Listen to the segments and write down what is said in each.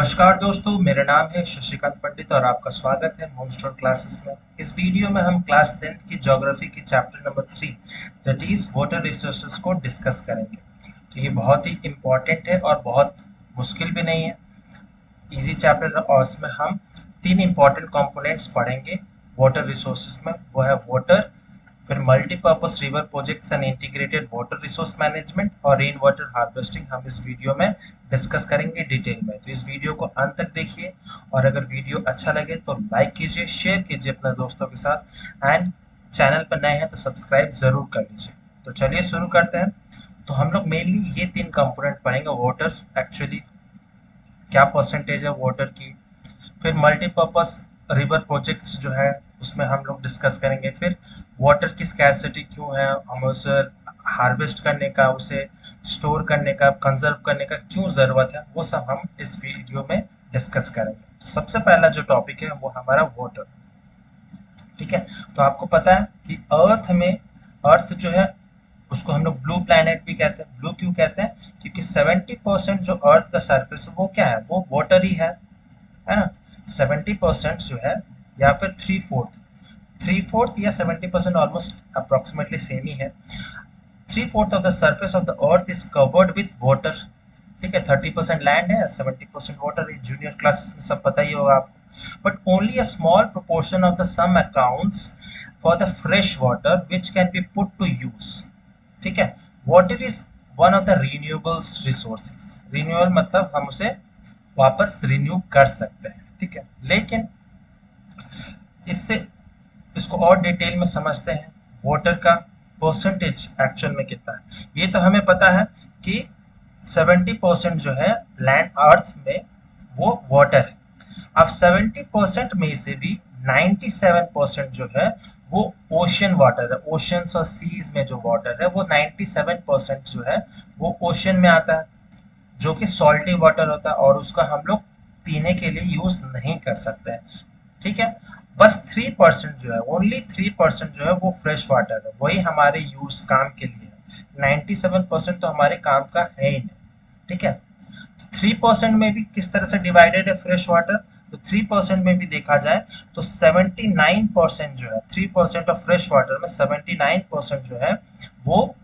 नमस्कार दोस्तों, मेरा नाम है शशिकांत पंडित और आपका स्वागत है मूनस्टोन क्लासेस में। इस वीडियो में हम क्लास 10th की ज्योग्राफी की chapter number 3 that is water resources को डिस्कस करेंगे। तो ये बहुत ही इम्पोर्टेंट है और बहुत मुश्किल भी नहीं है, इजी चैप्टर है। और इसमें हम तीन इम्पोर्टेंट कंपोनेंट्स पढ़ेंगे वाटर रिसोर्सेज में। वो है वाटर, फिर multipurpose river projects and integrated water resource management और रेन वाटर हार्वेस्टिंग हम इस वीडियो में डिस्कस करेंगे डिटेल में। तो इस वीडियो को अंत तक देखिए और अगर वीडियो अच्छा लगे तो लाइक कीजिए, शेयर कीजिए अपने दोस्तों के साथ एंड चैनल पर नए हैं तो सब्सक्राइब जरूर कर लीजिए। तो चलिए शुरू करते हैं। तो हम लोग मेनली ये तीन कंपोनेंट पढ़ेंगे। वाटर एक्चुअली क्या परसेंटेज है वाटर की, फिर मल्टीपर्पज रिवर प्रोजेक्ट्स जो है उसमें हम लोग डिस्कस करेंगे, फिर वाटर की स्कैरसिटी क्यों है, हमें उसे हार्वेस्ट करने का, उसे स्टोर करने का, कंजर्व करने का क्यों ज़रूरत है, वो सब हम इस वीडियो में डिस्कस करेंगे। तो सबसे पहला जो टॉपिक है वो हमारा वाटर। ठीक है, तो आपको पता है कि अर्थ जो है उसको हम लोग ब्लू प्लैनेट भी कहते हैं। ब्लू क्यों कहते हैं? क्योंकि 70% जो अर्थ का सरफेस है वो क्या है, वो वाटर ही है ना। 70% जो है, या फिर थ्री फोर्थ या 70% ऑलमोस्ट अप्रोक्सीमेटली सेम ही है। 3/4 of the surface of the earth is covered with water. ठीक है, 30% लैंड है, 70% वाटर है। जूनियर क्लासेस में सब पता ही होगा आपको। But only a small proportion of the sum accounts for the fresh water which can be put to use. ठीक है, water is one of the renewables resources. Renewable मतलब हम उसे वापस रिन्यू कर सकते हैं। ठीक है, लेकिन इससे इसको और डिटेल में समझते हैं। वाटर का परसेंटेज एक्चुअल में कितना है, ये तो हमें पता है कि 70% जो है लैंड अर्थ में वो वाटर है। अब 70% में से भी 97% जो है वो ओशन वाटर है। ओशंस और सीज में जो वाटर है वो 97% जो है वो ओशन में आता है, जो कि सॉल्टी वाटर होता है और उसका हम लोग पीने के लिए यूज नहीं कर सकते हैं। ठीक है, बस 3% जो है, ओनली 3% जो है वो फ्रेश वाटर है, वही हमारे यूज काम के लिए है। 97% तो हमारे काम का है ही नहीं। ठीक है, 3% में भी किस तरह से डिवाइडेड है फ्रेश वाटर, तो 3% में भी देखा जाए तो 79% जो है, 3% ऑफ फ्रेश वाटर में 79% जो है वो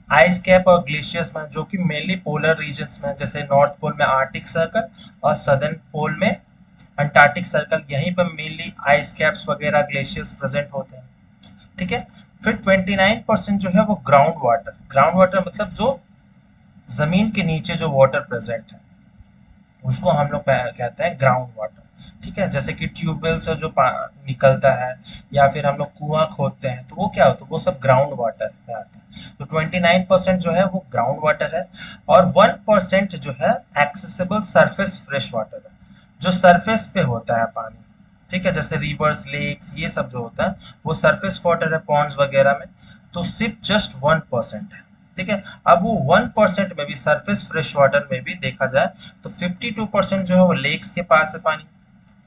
आइस कैप और ग्लेशियर्स में, जो कि मेनली पोलर रीजन्स में, जैसे नॉर्थ पोल में आर्टिक सर्कल और सदर्न पोल में अंटार्कटिक सर्कल, यहीं पर मेनली आइस कैप्स वगैरह ग्लेशियर्स प्रेजेंट होते हैं। ठीक है, फिर 29% जो है वो ग्राउंड वाटर मतलब जो जमीन के नीचे जो वाटर प्रेजेंट है उसको हम लोग कहते हैं ग्राउंड वाटर। ठीक है, जैसे कि ट्यूबवेल से जो निकलता है या फिर हम लोग कुआं खोदते हैं तो वो क्या होता है, वो सब ग्राउंड वाटर में आता है। तो 29% जो है वो ग्राउंड वाटर है और 1% जो है एक्सेसिबल सरफेस फ्रेश वाटर है, जो सरफेस पे होता है पानी। ठीक है, जैसे रिवर्स, लेक्स, ये सब जो होता है वो सरफेस वाटर है, पॉन्ड्स वगैरह में। तो सिर्फ जस्ट 1% है। ठीक है, अब वो 1% में भी, सरफेस फ्रेश वाटर में भी देखा जाए तो 52% जो है वो लेक्स के पास है पानी।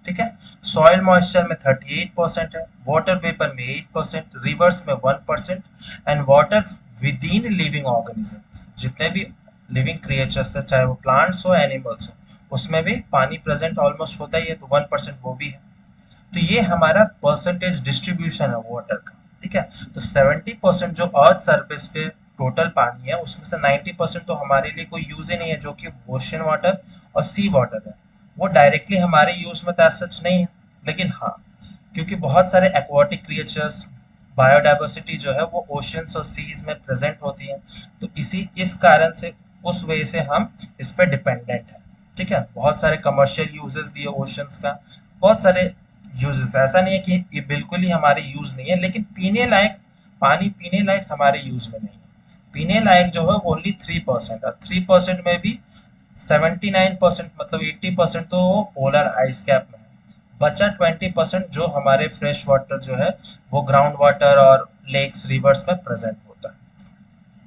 ठीक है, सॉइल मॉइस्चर में 38% है, वाटर वेपर में 8%, रिवर्स में 1% and water with in living organisms, जितने भी लिविंग क्रिएचर्स है, चाहे वो प्लांट्स हो एनिमल्स हो, उसमें भी पानी प्रेजेंट ऑलमोस्ट होता ही है, तो 1% वो भी है। तो ये हमारा परसेंटेज डिस्ट्रीब्यूशन है वाटर का। ठीक है, तो 70% जो अर्थ सरफेस पे टोटल पानी है उसमें से 90% तो हमारे लिए कोई यूज ही नहीं है, जो कि ओशन वाटर और सी वाटर है। वो डायरेक्टली हमारे यूज में तो सच नहीं है, लेकिन हाँ, क्योंकि बहुत सारे एक्वाटिक क्रिएचर्स, बायोडाइवर्सिटी जो है वो ओशंस और सीज में प्रेजेंट होती है, तो इस कारण से, उस वजह से हम इस पर डिपेंडेंट है। ठीक है, बहुत सारे कमर्शियल यूजेस भी है ओशंस का, बहुत सारे यूजेस, ऐसा नहीं है कि ये बिल्कुल ही हमारे यूज नहीं है, लेकिन पीने लायक, पानी पीने लायक हमारे यूज में नहीं है। पीने लायक जो है वो ओनली 3%, और 3% में भी 79% मतलब 80% तो वो पोलर आइस कैप में है। बचा 20% जो हमारे फ्रेश वाटर जो है वो ग्राउंड वाटर और लेक्स, रिवर्स में प्रेजेंट होता है।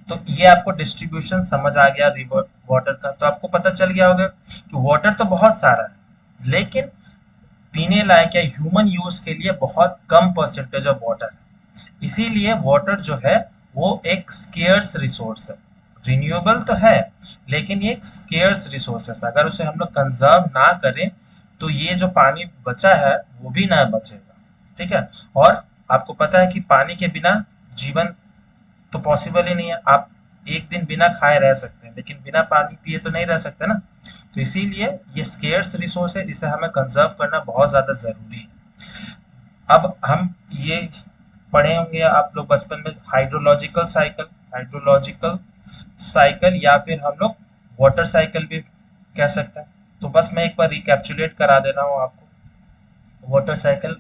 तो ये आपको डिस्ट्रीब्यूशन समझ आ गया रिवर वाटर का। तो आपको पता चल गया होगा कि वाटर तो बहुत सारा है, लेकिन पीने लायक या ह्यूमन यूज के लिए बहुत कम परसेंटेज ऑफ वाटर है। इसीलिए वाटर जो है वो एक स्केर्स रिसोर्स है। रिन्यूएबल तो है, लेकिन ये एक स्केर्स रिसोर्सेस, अगर उसे हम लोग कंजर्व ना करें तो ये जो पानी बचा है वो भी ना बचेगा। ठीक है, और आपको पता है कि पानी के बिना जीवन तो पॉसिबल ही नहीं है। आप एक दिन बिना खाए रह सकते हैं, लेकिन बिना पानी पिए तो नहीं रह सकते ना। तो इसीलिए ये स्केर्स रिसोर्स है, इसे हमें कंजर्व करना बहुत ज्यादा जरूरी है। अब हम ये पढ़े होंगे आप लोग बचपन में, हाइड्रोलॉजिकल साइकिल, हाइड्रोलॉजिकल साइकिल या फिर हम लोग वाटर साइकिल भी कह सकते हैं। तो बस मैं एक बार रिकैप्चुलेट करा दे रहा हूँ आपको। वाटर साइकिल,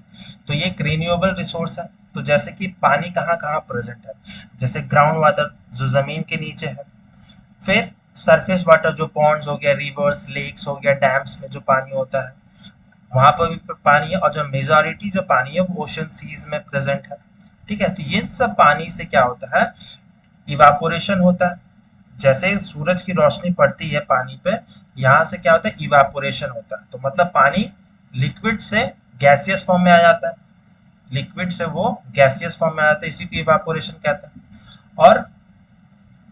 तो ये एक रिन्यूएबल रिसोर्स है। तो जैसे कि पानी कहाँ कहाँ प्रेजेंट है, जैसे ग्राउंड वाटर जो जमीन के नीचे है, फिर सरफेस वाटर जो पॉन्ड्स हो गया, रिवर्स, लेक्स हो गया, डैम्स में जो पानी होता है वहां पर भी पानी है, और जो मेजॉरिटी जो पानी है वो ओशन सीज में प्रेजेंट है। ठीक है, तो ये सब पानी से क्या होता है, इवापोरेशन होता है। जैसे सूरज की रोशनी पड़ती है पानी पे, यहाँ से क्या होता है, इवापोरेशन होता है। तो मतलब पानी लिक्विड से गैसियस फॉर्म में आ जाता है, लिक्विड से वो गैसियस फॉर्म में आ जाता है, इसी को इवापोरेशन कहते हैं। और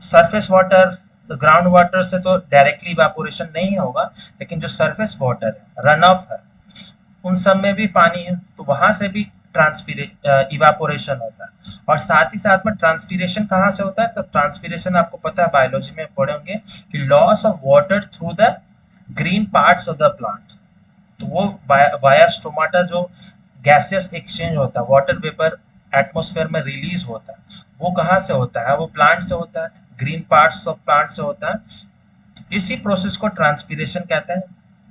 सरफेस वाटर, ग्राउंड वाटर से तो डायरेक्टली इवापोरेशन नहीं होगा, लेकिन जो सरफेस वाटर है, रन ऑफ है, उन सब में भी पानी है, तो वहां से भी ट्रांसपीरे इवापोरेशन होता है। और साथ ही साथ में ट्रांसपीरेशन कहाँ से होता है, तो ट्रांसपीरेशन आपको पता है, बायोलॉजी में पढ़े होंगे कि loss of water through the green parts of the plant. तो वो वाया स्टोमाटा जो गैसियस एक्सचेंज होता है, वाटर वेपर एटमॉस्फेयर में रिलीज होता है, वो कहाँ से होता है, वो प्लांट से होता है, ग्रीन पार्ट्स ऑफ प्लांट से होता है। इसी प्रोसेस को ट्रांसपीरेशन कहते हैं।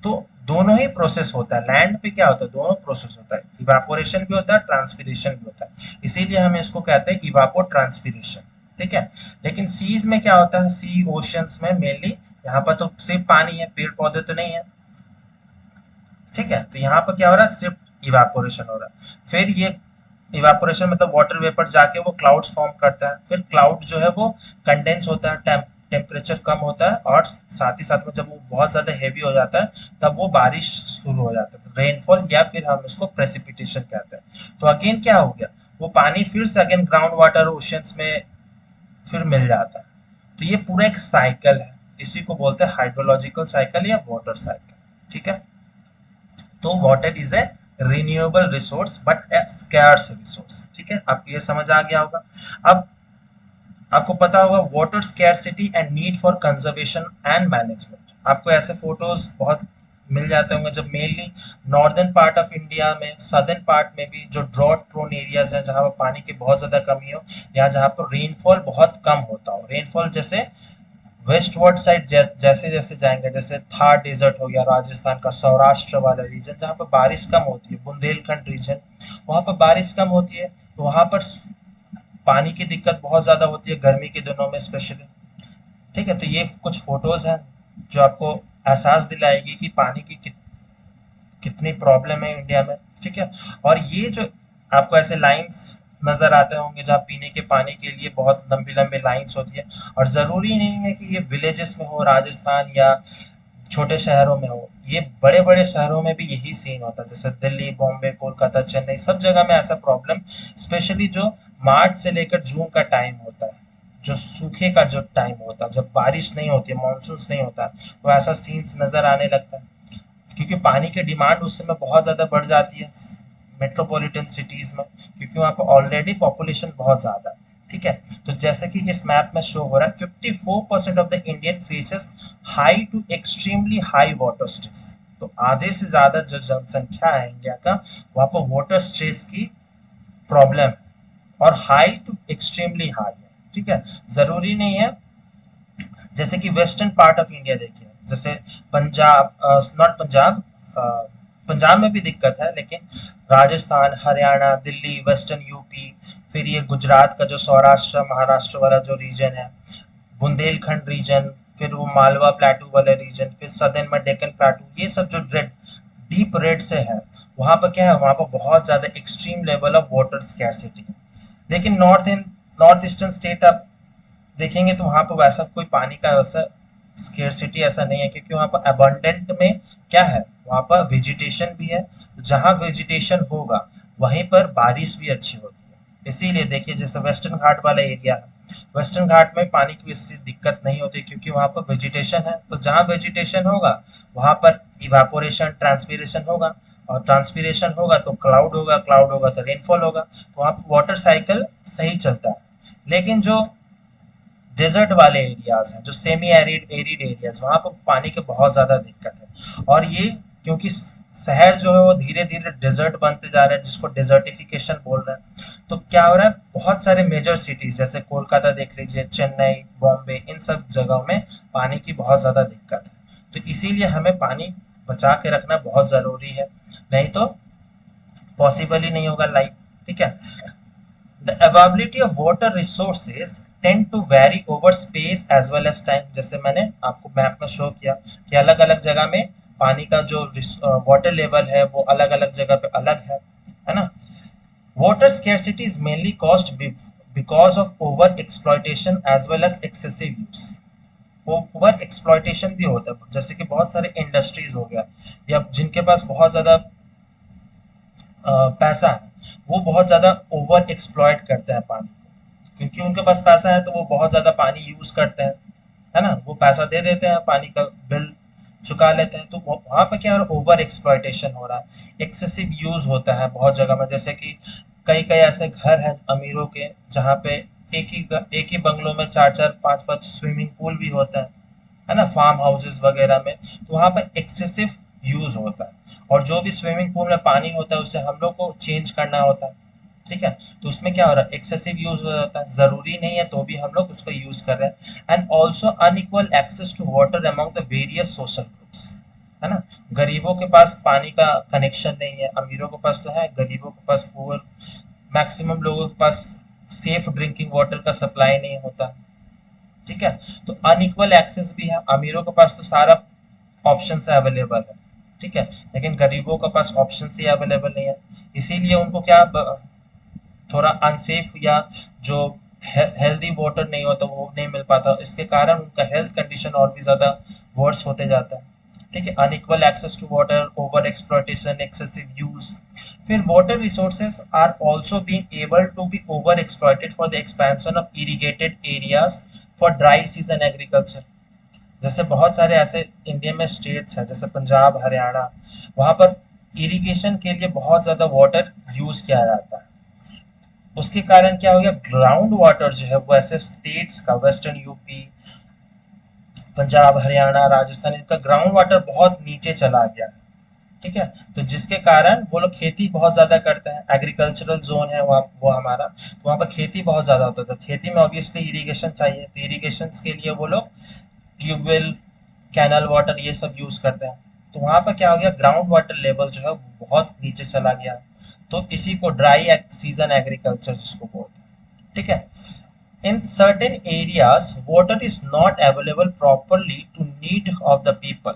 तो दोनों ही प्रोसेस होता है, लैंड पे क्या होता है, दोनों प्रोसेस होता है, इवापोरेशन भी होता है, ट्रांसपीरेशन भी होता है, इसीलिए हम इसको कहते हैं इवापो ट्रांसपीरेशन। ठीक है, लेकिन सीज में क्या होता है, सी ओशंस में मेनली, यहाँ पर तो सिर्फ पानी है, पेड़ पौधे तो नहीं है। ठीक है, तो यहाँ पर क्या हो रहा है, सिर्फ इवापोरेशन हो रहा है। फिर ये इवापोरेशन मतलब वाटर वेपर जाके वो क्लाउड्स फॉर्म करता है, फिर क्लाउड जो है वो कंडेंस होता है, टेम्परेचर कम होता है, और साथ ही साथ में जब वो बहुत ज्यादा हेवी हो जाता है तब वो बारिश शुरू हो जाता है, रेनफॉल, या फिर हम इसको प्रेसिपिटेशन कहते हैं। तो अगेन क्या हो गया, वो पानी फिर से अगेन ग्राउंड वाटर ओशंस में फिर मिल जाता है। तो ये पूरा एक साइकिल है, इसी को बोलते हैं हाइड्रोलॉजिकल साइकिल या वाटर साइकिल। ठीक है, तो water is a renewable resource but A scarce resource. ठीक है, आपको ये समझ आ गया होगा। अब आपको पता होगा water scarcity and need for conservation and management. आपको ऐसे फोटोज बहुत मिल जाते होंगे जब mainly northern part of India में, सदर्न पार्ट में भी जो ड्रॉट प्रोन एरियाज हैं, जहाँ पर पानी की बहुत ज्यादा कमी हो, या जहाँ पर रेनफॉल बहुत कम होता हो, रेनफॉल जैसे वेस्टवर्ड साइड जैसे जैसे जाएंगे, जैसे थार डेजर्ट हो गया राजस्थान का, सौराष्ट्र वाला रीजन जहाँ पर बारिश कम होती है, बुंदेलखंड रीजन, वहाँ पर बारिश कम होती है, तो वहाँ पर पानी की दिक्कत बहुत ज्यादा होती है गर्मी के दिनों में स्पेशली। ठीक है, तो ये कुछ फोटोज हैं जो आपको एहसास दिलाएगी कि पानी की कितनी प्रॉब्लम है इंडिया में। ठीक है, और ये जो आपको ऐसे लाइंस नजर आते होंगे जहाँ पीने के पानी के लिए बहुत लंबी लंबी लाइंस होती है, और जरूरी नहीं है कि ये विलेजेस में हो, राजस्थान या छोटे शहरों में हो, ये बड़े बड़े शहरों में भी यही सीन होता है, जैसे दिल्ली, बॉम्बे, कोलकाता, चेन्नई, सब जगह में ऐसा प्रॉब्लम, स्पेशली जो मार्च से लेकर जून का टाइम होता है, जो सूखे का जो टाइम होता है, जब बारिश नहीं होती है, मानसून नहीं होता, तो ऐसा सीन्स नजर आने लगता है, क्योंकि पानी की डिमांड उस समय बहुत ज़्यादा बढ़ जाती है मेट्रोपॉलिटन सिटीज़ में, क्योंकि वहाँ पर ऑलरेडी पॉपुलेशन बहुत ज़्यादा है। ठीक है, तो जैसे कि इस मैप में शो हो रहा है, 54% of the Indian faces high to extremely high water stress. तो आधे से ज़्यादा जो जनसंख्या है इंडिया का, वहाँ पर वाटर स्ट्रेस की प्रॉब्लम है, और हाई टू एक्सट्रीमली हाई है। ठीक है, ज़रूरी नहीं है, जैसे कि वेस्टर्न पार्ट ऑफ इंडिया देखिए, जैसे पंजाब, नॉट पंजाब, पंजाब में भी दिक्कत है, लेकिन राजस्थान, हरियाणा, दिल्ली, वेस्टर्न यूपी, फिर ये गुजरात का जो सौराष्ट्र महाराष्ट्र वाला जो रीजन है, बुंदेलखंड रीजन, फिर वो मालवा प्लेटू वाला रीजन, फिर सदर्न में डेक्कन प्लेटू, ये सब जो रेड, डीप रेड से है, वहाँ पर क्या है, वहाँ पर बहुत ज़्यादा extreme level of water scarcity है। लेकिन नॉर्थ ईस्टर्न स्टेट आप देखेंगे तो वहां पर वैसा कोई पानी का वैसा स्केर्सिटी ऐसा नहीं है, क्योंकि वहां पर अबंडेंट में क्या है, वहां पर वेजिटेशन भी है, जहां वेजिटेशन होगा वहीं पर बारिश भी अच्छी होती है। इसीलिए देखिए जैसे वेस्टर्न घाट वाला एरिया है, वेस्टर्न घाट में पानी की वैसी दिक्कत नहीं होती क्योंकि वहां पर वेजिटेशन है, तो जहाँ वेजिटेशन होगा वहां पर इवापोरेशन ट्रांसपीरेशन होगा, और ट्रांसपीरेशन होगा तो क्लाउड होगा, क्लाउड होगा तो रेनफॉल होगा, तो वहां पर वाटर साइकिल सही चलता है। लेकिन जो डेजर्ट वाले एरियाज हैं, जो सेमी एरिड एरिड एरियाज, वहां पर पानी की बहुत ज्यादा दिक्कत है। और ये क्योंकि शहर जो है वो धीरे धीरे डेजर्ट बनते जा रहे हैं, जिसको डेजर्टिफिकेशन बोल रहे हैं, तो क्या हो रहा है, बहुत सारे मेजर सिटीज जैसे कोलकाता देख लीजिए, चेन्नई, बॉम्बे, इन सब जगहों में पानी की बहुत ज्यादा दिक्कत है। तो इसीलिए हमें पानी बचा के रखना बहुत जरूरी है, नहीं तो पॉसिबल ही नहीं होगा लाइफ। ठीक है। The availability of water resources tend to vary over space as well as time। जैसे मैंने आपको मैप में शो किया कि अलग अलग जगह में पानी का जो वाटर लेवल है वो अलग अलग जगह पे अलग है ना। Water scarcity is mainly caused because of over exploitation as well as excessive use। Over exploitation भी होता है, जैसे कि बहुत सारे इंडस्ट्रीज हो गया, या जिनके पास बहुत ज्यादा पैसा है, वो बहुत ज्यादा ओवर एक्सप्लॉइट करते हैं पानी को, क्योंकि उनके पास पैसा है तो वो बहुत ज्यादा पानी यूज करते हैं, है ना। वो पैसा दे देते हैं, पानी का बिल चुका लेते हैं, तो वहां पर क्या हो रहा है, ओवर एक्सप्लॉइटेशन हो रहा है, एक्सेसिव यूज होता है बहुत जगह में। जैसे कि कई कई ऐसे घर हैं अमीरों के जहाँ पे एक ही बंगलों में चार चार पांच पांच स्विमिंग पूल भी होता है ना, फार्म हाउसेस वगैरह में, तो वहां पर एक्सेसिव यूज होता है। और जो भी स्विमिंग पूल में पानी होता है उसे हम लोग को चेंज करना होता है। ठीक है। तो उसमें क्या हो रहा है, एक्सेसिव यूज हो जाता है, जरूरी नहीं है तो भी हम लोग उसको यूज कर रहे हैं। And also unequal access to water among the various social groups, है ना। गरीबों के पास पानी का कनेक्शन नहीं है, अमीरों के पास तो है, गरीबों के पास पुअर, मैक्सिमम लोगों के पास सेफ ड्रिंकिंग वाटर का सप्लाई नहीं होता। ठीक है। तो अनइक्वल एक्सेस भी है, अमीरों के पास तो सारा ऑप्शन से अवेलेबल है, ठीक है, लेकिन गरीबों के पास ऑप्शन ही अवेलेबल नहीं है। इसीलिए उनको क्या थोड़ा अनसेफ या जो हेल्दी वाटर नहीं होता वो नहीं मिल पाता, इसके कारण उनका हेल्थ कंडीशन और भी ज्यादा वर्स होते जाता है। ठीक है। Unequal access to water, over exploitation, excessive use. फिर water resources are also being able to be over exploited for the expansion of irrigated areas for dry season agriculture. जैसे बहुत सारे ऐसे इंडिया में स्टेट्स हैं जैसे पंजाब, हरियाणा, वहां पर इरिगेशन के लिए बहुत ज्यादा वाटर यूज किया जाता है। उसके कारण क्या हो गया, ग्राउंड वाटर जो है वो ऐसे स्टेट्स का, वेस्टर्न यूपी, पंजाब, हरियाणा, राजस्थान, इनका ग्राउंड वाटर बहुत नीचे चला गया। ठीक है। तो जिसके कारण वो लोग खेती बहुत ज्यादा करते हैं, एग्रीकल्चरल जोन है वहाँ, वो हमारा, तो वहाँ पर खेती बहुत ज्यादा होता है, तो खेती में ऑब्वियसली इरिगेशन चाहिए, तो इरिगेशन के लिए वो लोग ट्यूबवेल, कैनल वाटर ये सब यूज करते हैं। तो वहां पर क्या हो गया, ग्राउंड वाटर लेवल जो है वो बहुत नीचे चला गया, तो इसी को ड्राई सीजन एग्रीकल्चर जिसको बोलते हैं। ठीक है। In certain areas water is not available properly to need of the people,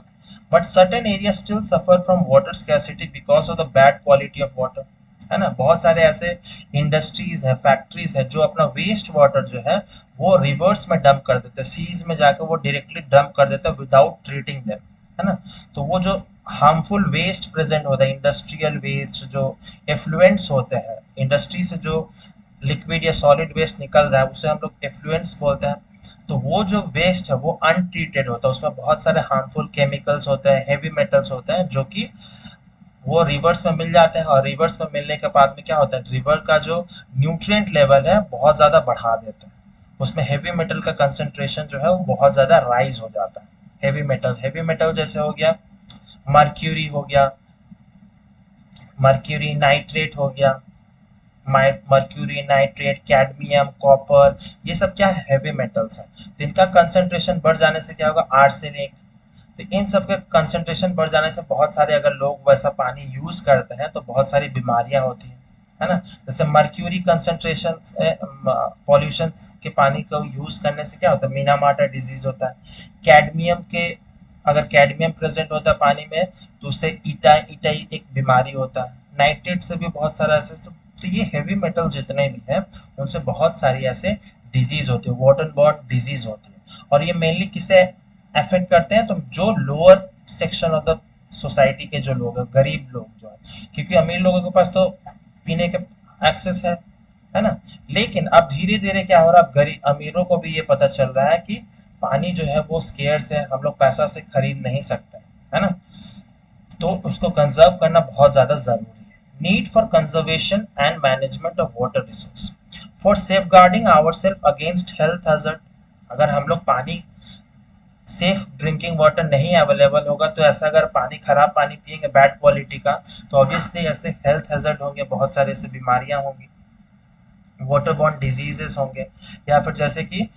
but certain area still suffer from water scarcity because of the bad quality of water, है ना। बहुत सारे ऐसे इंडस्ट्रीज है, फैक्ट्रीज है, जो अपना वेस्ट वाटर जो है वो रिवर्स में डंप कर देते हैं, सीज में जाकर वो डायरेक्टली डंप कर देते हैं विदाउट ट्रीटिंग देम, है ना। तो वो जो हार्मफुल वेस्ट प्रेजेंट होता है, इंडस्ट्रियल वेस्ट, जो एफ्लुएंट्स होते हैं इंडस्ट्री से, जो लिक्विड या सॉलिड वेस्ट निकल रहा है उसे हम लोग एफ्लुएंट्स बोलते हैं। तो वो जो वेस्ट है वो अनट्रीटेड होता है, उसमें बहुत सारे हार्मफुल केमिकल्स होते हैं, हेवी मेटल्स होते हैं, जो कि वो रिवर्स में मिल जाते हैं, और रिवर्स में मिलने के बाद में क्या होता है, रिवर का जो न्यूट्रिएंट लेवल है बहुत ज्यादा बढ़ा देते हैं, उसमें हेवी मेटल का कंसेंट्रेशन जो है वो बहुत ज्यादा राइज हो जाता है। हेवी मेटल जैसे हो गया मर्क्यूरी, हो गया मर्क्यूरी नाइट्रेट, हो गया मर्क्यूरी नाइट्रेट, कैडमियम, कॉपर, ये सब क्या है, हेवी मेटल्स हैं। तो इनका कंसेंट्रेशन बढ़ जाने से क्या होगा, आर्सेनिक, तो इन सब के कंसेंट्रेशन बढ़ जाने से बहुत सारे, अगर लोग वैसा पानी यूज करते हैं तो बहुत सारी बीमारियां होती हैं, है ना। जैसे मर्क्यूरी कंसेंट्रेशन, पॉल्यूशन के पानी को यूज करने से क्या होता है, मीनामार्टा डिजीज होता है। कैडमियम के, अगर कैडमियम प्रेजेंट होता है पानी में तो उससे इटाई एक बीमारी होता है। नाइट्रेट से भी बहुत सारा ऐसे, तो ये हेवी मेटल जितने भी हैं उनसे बहुत सारी ऐसे डिजीज होती है, वाटर बॉर्न डिजीज होती है। और ये मेनली किसे अफेक्ट करते हैं, तो जो lower section of the society के जो लोग हैं, गरीब लोग जो है, क्योंकि अमीर लोगों के पास तो पीने के एक्सेस है है ना। लेकिन अब धीरे धीरे क्या हो रहा है, अब गरीब अमीरों को भी ये पता चल रहा है कि पानी जो है वो स्केर्स है, हम लोग पैसा से खरीद नहीं सकते, है ना। तो उसको कंजर्व करना बहुत ज्यादा जरूरी है। Need for conservation and management of water resource for safeguarding our self against health hazard. अगर हम लोग पानी सेफ ड्रिंकिंग वाटर नहीं अवेलेबल होगा, तो ऐसा अगर पानी खराब पानी पिएंगे बैड क्वालिटी का, तो ऑब्वियसली ऐसे हेल्थ हैजर्ड होंगे, बहुत सारे ऐसे बीमारियां होंगी, वाटर बॉर्न डिजीजेस होंगे। या फिर जैसे कि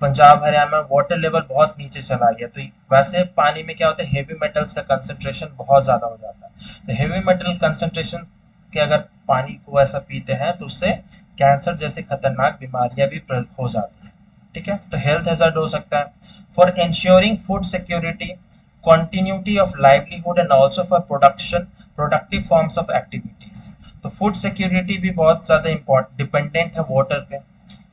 पंजाब हरियाणा में वाटर लेवल बहुत नीचे चला गया, तो वैसे पानी में क्या होता है, हेवी मेटल्स का कंसंट्रेशन बहुत ज्यादा हो जाता है। तो हेवी मेटल कंसंट्रेशन के अगर पानी को ऐसा पीते हैं तो उससे कैंसर जैसी खतरनाक बीमारियां भी हो जाती है। ठीक है, तो हेल्थ हैजर्ड हो सकता है। For ensuring food security, continuity of livelihood and also for production productive forms of activities। तो फूड सिक्योरिटी भी बहुत ज्यादा इम्पोर्टेंट डिपेंडेंट है वाटर पे,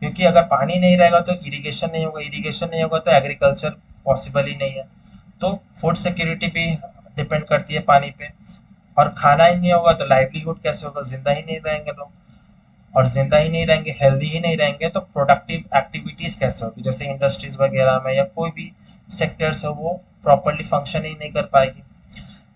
क्योंकि अगर पानी नहीं रहेगा तो इरिगेशन नहीं होगा, इरिगेशन नहीं होगा तो एग्रीकल्चर पॉसिबल ही नहीं है। तो फूड सिक्योरिटी भी डिपेंड करती है पानी पे। और खाना ही नहीं होगा तो लाइवलीहुड कैसे होगा, जिंदा ही नहीं रहेंगे लोग। और जिंदा ही नहीं रहेंगे, हेल्दी ही नहीं रहेंगे, तो प्रोडक्टिव एक्टिविटीज कैसे होगी, जैसे इंडस्ट्रीज वगैरह में या कोई भी सेक्टर्स है वो प्रॉपरली फंक्शन ही नहीं कर पाएगी।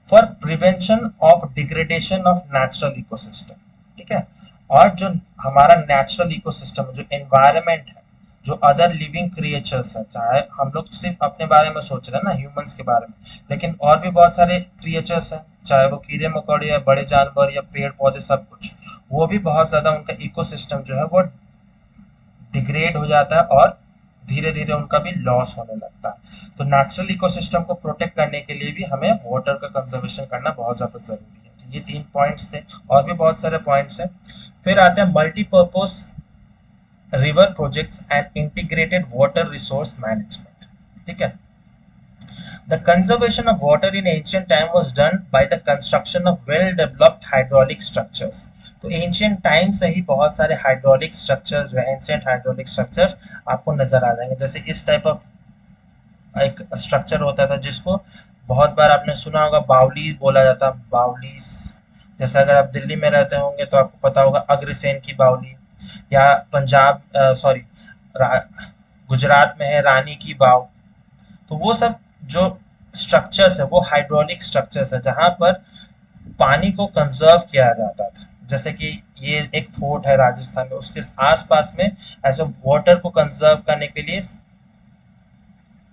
For prevention of degradation of natural ecosystem. ठीक है, और जो हमारा नेचुरल इकोसिस्टम जो एनवायरनमेंट है, जो अदर लिविंग क्रिएचर्स है, चाहे हम लोग सिर्फ अपने बारे में सोच रहे हैं ना, ह्यूमंस के बारे में, लेकिन और भी बहुत सारे क्रिएचर्स हैं, चाहे वो कीड़े मकोड़े या बड़े जानवर या पेड़ पौधे, सब कुछ, वो भी बहुत ज्यादा उनका इकोसिस्टम जो है वो डिग्रेड हो जाता है और धीरे धीरे उनका भी लॉस होने लगता है। तो नेचुरल इकोसिस्टम को प्रोटेक्ट करने के लिए भी हमें वाटर का कंजर्वेशन करना बहुत ज्यादा जरूरी है। तो ये 3 पॉइंट्स थे, और भी बहुत सारे पॉइंट्स हैं। फिर आते हैं multipurpose river projects and integrated water resource management. ठीक है, the conservation of water in ancient time was done by the construction of well-developed hydraulic structures। तो एंशियंट टाइम से ही बहुत सारे हाइड्रोलिक स्ट्रक्चर जो है, एंशियंट हाइड्रोलिक स्ट्रक्चर आपको नजर आ जाएंगे। जैसे इस टाइप ऑफ एक स्ट्रक्चर होता था जिसको बहुत बार आपने सुना होगा, बावली बोला जाता, बावलीस। जैसे अगर आप दिल्ली में रहते होंगे तो आपको पता होगा अग्रसेन की बावली, या पंजाब सॉरी गुजरात में है रानी की बाव। तो वो सब जो स्ट्रक्चर्स है वो हाइड्रोलिक स्ट्रक्चर्स है, जहां पर पानी को कंजर्व किया जाता था। जैसे कि ये एक फोर्ट है राजस्थान में, उसके आसपास में ऐसे वाटर को कंजर्व करने के लिए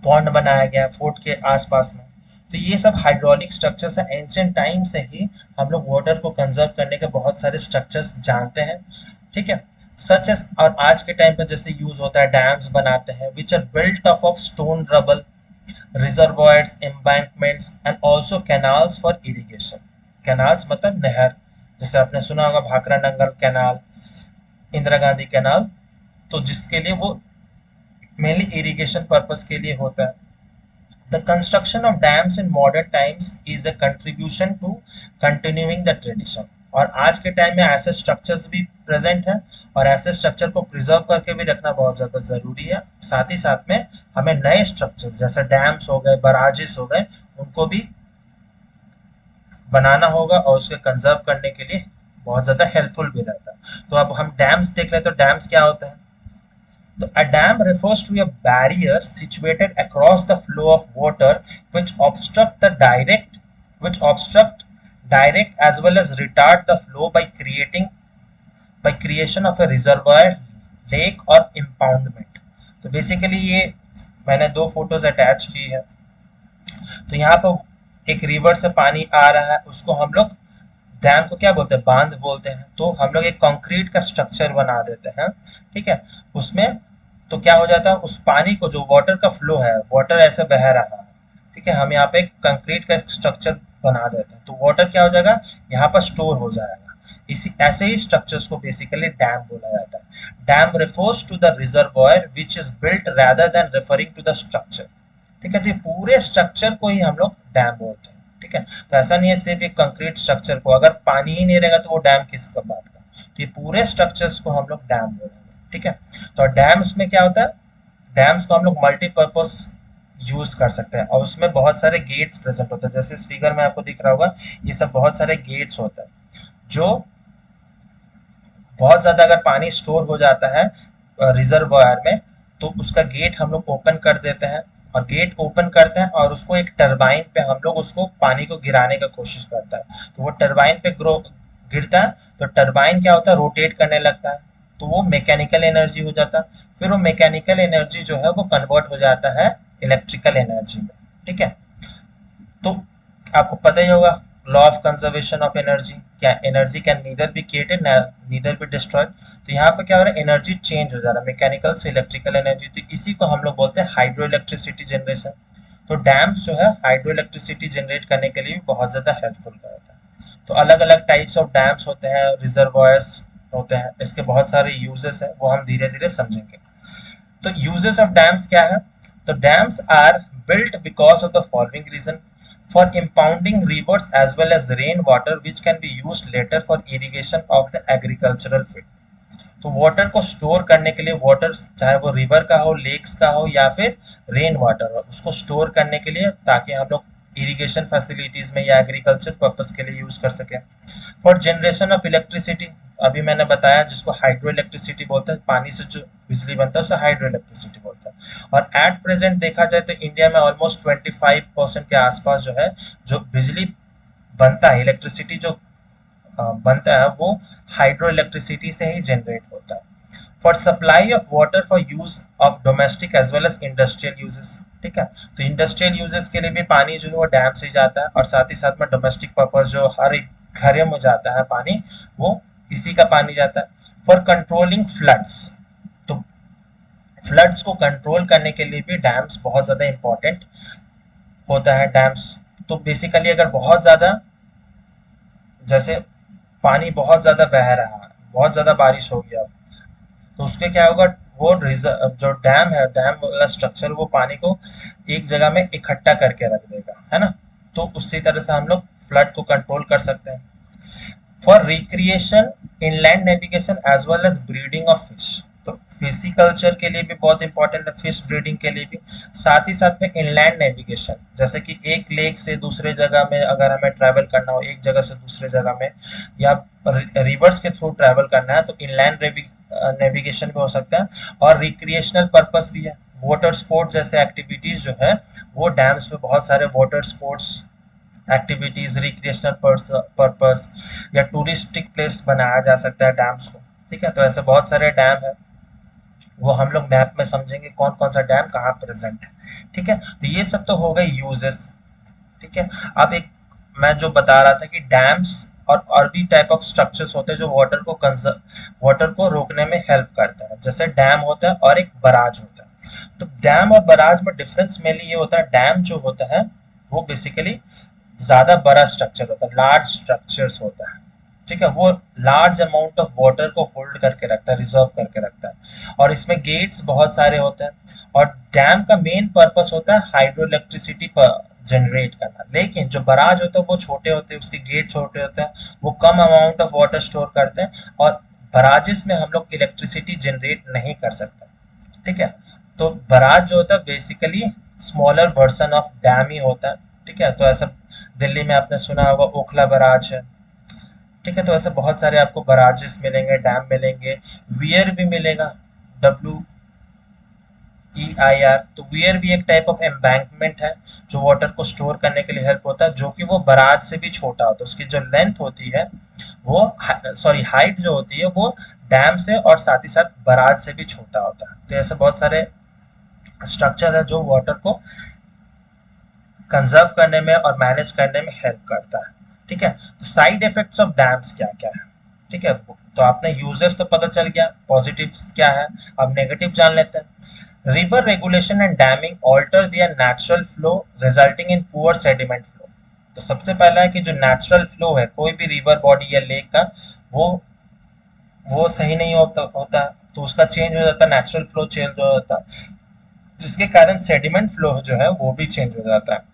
पॉन्ड बनाया गया है फोर्ट के आसपास में। तो ये सब हाइड्रोलिक स्ट्रक्चर्स है, एंशियंट टाइम से ही हम लोग वाटर को कंजर्व करने के बहुत सारे स्ट्रक्चर्स जानते हैं। ठीक है, सच एस, और आज के टाइम पे जैसे यूज होता है, डैम्स बनाते हैं which are built of stone rubble, reservoirs, embankments and also canals for irrigation। Canals मतलब नहर, जैसे आपने सुना होगा भाखरा नंगल कैनाल, इंदिरा गांधी कैनाल, तो जिसके लिए वो मेनली इरिगेशन पर्पस के लिए होता है। The construction of dams in modern times is a contribution to continuing the tradition। और आज के टाइम में ऐसे स्ट्रक्चर्स भी प्रेजेंट हैं, और ऐसे स्ट्रक्चर को प्रिजर्व करके भी रखना बहुत ज़्यादा ज़रूरी है। साथ ही साथ में हमें नए स्ट्रक्चर्स जैसे डैम्स हो गए, बराजेस हो गए, उनको भी बनाना होगा, और उसके कंजर्व करने के लिए बहुत ज़्यादा हेल्पफुल भी रहता है। तो अब हम डैम्स देख रहे हैं, तो डैम्स क्या होता है। तो a dam refers to a barrier situated across the flow of water which obstruct direct as well as retard the flow by creation of a reservoir, lake or impoundment। तो basically ये मैंने 2 photos attach की है। तो यहाँ पर एक river से पानी आ रहा है, उसको हम लोग डैम को क्या बोलते हैं, बांध बोलते हैं। तो हम लोग एक कंक्रीट का स्ट्रक्चर बना देते हैं। ठीक है, उसमें तो क्या हो जाता है, उस पानी को जो वाटर का फ्लो है, वाटर ऐसे बह रहा है, ठीक है, हम यहाँ पे कंक्रीट का स्ट्रक्चर बना देते हैं, तो वाटर क्या हो जाएगा, यहाँ पर स्टोर हो जाएगा। इसी ऐसे ही स्ट्रक्चर्स को बेसिकली डैम बोला जाता है। Dam refers to the reservoir which is built rather than referring to the structure. ठीक है, तो ये पूरे स्ट्रक्चर को ही हम लोग डैम बोलते हैं। ठीक है, तो ऐसा नहीं है सिर्फ एक कंक्रीट स्ट्रक्चर को, अगर पानी ही नहीं रहेगा तो वो डैम किस बात का। तो ये पूरे स्ट्रक्चर्स को हम लोग डैम बोलेंगे। ठीक है, तो डैम्स में क्या होता है, डैम्स को हम लोग मल्टीपर्पज यूज कर सकते हैं, और उसमें बहुत सारे गेट्स प्रेजेंट होते हैं। जैसे इस फिगर में आपको दिख रहा होगा, ये सब बहुत सारे गेट्स होते हैं जो बहुत ज़्यादा अगर पानी स्टोर हो जाता है रिजर्वायर में, तो उसका गेट हम लोग ओपन कर देते हैं, और गेट ओपन करते हैं और उसको एक टरबाइन पे हम लोग उसको पानी को गिराने का कोशिश करता है। तो वो टरबाइन पे ग्रो गिरता है, तो टरबाइन क्या होता है, रोटेट करने लगता है, तो वो मैकेनिकल एनर्जी हो जाता है। फिर वो मैकेनिकल एनर्जी जो है वो कन्वर्ट हो जाता है इलेक्ट्रिकल एनर्जी में। ठीक है, तो आपको पता ही होगा law of conservation of energy, क्या energy can neither be created neither be destroyed. तो यहाँ पे क्या हो रहा है, एनर्जी चेंज हो जा रहा है मैकेनिकल से इलेक्ट्रिकल एनर्जी, तो इसी को हम लोग बोलते हैं हाइड्रो इलेक्ट्रिसिटी जनरेशन। तो डैम्स जो है हाइड्रो इलेक्ट्रिसिटी जनरेट करने के लिए भी बहुत ज़्यादा हेल्पफुल रहता है। तो अलग अलग टाइप्स ऑफ डैम्स होते हैं, रिजर्वायर्स होते हैं, इसके बहुत सारे यूजेस हैं, वो हम धीरे धीरे समझेंगे। तो यूजेस ऑफ डैम्स क्या है, तो dams are built because of the following reason: for impounding rivers as well as rain water which can be used later for irrigation of the agricultural field। तो वाटर को store करने के लिए, water चाहे वो रिवर का हो, lakes का हो, या फिर रेन वाटर हो, उसको स्टोर करने के लिए, ताकि हम लोग इरिगेशन फैसिलिटीज में या एग्रीकल्चर पर्पस के लिए यूज कर सके। फॉर जनरेशन ऑफ इलेक्ट्रिसिटी, अभी मैंने बताया, जिसको हाइड्रो इलेक्ट्रिसिटी बोलते हैं, पानी से जो बिजली बनता है उसे हाइड्रो इलेक्ट्रिसिटी बोलते हैं। और एट प्रेजेंट देखा जाए तो इंडिया में ऑलमोस्ट 25% के आसपास जो है, जो बिजली बनता है, इलेक्ट्रिसिटी जो बनता है, वो हाइड्रो इलेक्ट्रिसिटी से ही जनरेट होता है। For supply of water for use of domestic as well as industrial uses. ठीक है, तो इंडस्ट्रियल यूजेस के लिए भी पानी जो है वो डैम से ही जाता है, और साथ ही साथ में डोमेस्टिक पर्पज जो हर एक घर में जाता है पानी, वो इसी का पानी जाता है। फॉर कंट्रोलिंग फ्लड्स, तो फ्लड्स को कंट्रोल करने के लिए भी डैम्स बहुत ज़्यादा इंपॉर्टेंट होता है। डैम्स तो बेसिकली अगर बहुत ज़्यादा, जैसे पानी बहुत ज़्यादा बह रहा है, बहुत ज़्यादा बारिश हो गया, तो उसके क्या होगा, वो जो डैम है, डैम वाला स्ट्रक्चर, वो पानी को एक जगह में इकट्ठा करके रख देगा, है ना। तो उसी तरह से हम लोग फ्लड को कंट्रोल कर सकते हैं। For recreation, inland navigation as well as breeding of fish, तो फिशिकल्चर के लिए भी बहुत इंपॉर्टेंट है, फिश ब्रीडिंग के लिए भी। साथ ही साथ में इनलैंड नेविगेशन, जैसे कि एक लेक से दूसरे जगह में अगर हमें ट्रैवल करना हो, एक जगह से दूसरे जगह में, या रिवर्स के थ्रू ट्रैवल करना है, तो इनलैंड नेविगेशन भी हो सकता है। और रिक्रिएशनल पर्पस भी है, वाटर स्पोर्ट्स जैसे एक्टिविटीज जो है, वो डैम्स में बहुत सारे water sports activities, recreational purpose या टूरिस्टिक प्लेस बनाया जा सकता है डैम्स को। ठीक है, तो ऐसे बहुत सारे डैम है, वो हम लोग मैप में समझेंगे कौन कौन सा डैम कहाँ प्रेजेंट है। ठीक है, तो ये सब तो हो गए यूजेस। ठीक है, अब एक मैं जो बता रहा था कि डैम्स और भी टाइप ऑफ स्ट्रक्चर्स होते हैं जो वाटर को रोकने में हेल्प करता है। जैसे डैम होता है और एक बराज होता है। तो डैम और बराज में डिफरेंस मेनली ये होता है, डैम जो होता है वो बेसिकली ज्यादा बड़ा स्ट्रक्चर होता है, लार्ज स्ट्रक्चर्स होता है। ठीक है, वो लार्ज अमाउंट ऑफ वाटर को होल्ड करके रखता है, रिजर्व करके रखता है, और इसमें गेट्स बहुत सारे होते हैं। और डैम का मेन पर्पस होता है हाइड्रो इलेक्ट्रिसिटी जनरेट करना। लेकिन जो बराज होता है वो छोटे होते हैं, उसके गेट छोटे होते हैं, वो कम अमाउंट ऑफ वाटर स्टोर करते हैं, और बराजेस में हम लोग इलेक्ट्रिसिटी जनरेट नहीं कर सकते। ठीक है, तो बराज जो होता है basically smaller version of dam ही होता है। ठीक है, तो ऐसा दिल्ली में आपने सुना होगा ओखला बराज है। ठीक है, तो ऐसे बहुत सारे आपको बराजेस मिलेंगे, डैम मिलेंगे, वियर भी मिलेगा, WEIR। तो वियर भी एक टाइप ऑफ एम्बैंकमेंट है जो वाटर को स्टोर करने के लिए हेल्प होता है, जो कि वो बराज से भी छोटा होता है। उसकी जो लेंथ होती है वो, सॉरी हाइट जो होती है वो डैम से और साथ ही साथ बराज से भी छोटा होता है। तो ऐसे बहुत सारे स्ट्रक्चर है जो वाटर को कंजर्व करने में और मैनेज करने में हेल्प करता है। ठीक है, तो साइड इफेक्ट्स ऑफ डैम्स क्या क्या है। ठीक है, तो आपने यूजेस तो पता चल गया, पॉजिटिव्स क्या है, अब नेगेटिव जान लेते हैं। River regulation and damming alter their natural flow resulting in poor sediment flow. तो सबसे पहला है कि जो नेचुरल फ्लो है कोई भी रिवर बॉडी या लेक का, वो सही नहीं होता, तो उसका चेंज हो जाता है, नेचुरल फ्लो चेंज हो जाता है, जिसके कारण सेडिमेंट फ्लो जो है वो भी चेंज हो जाता है।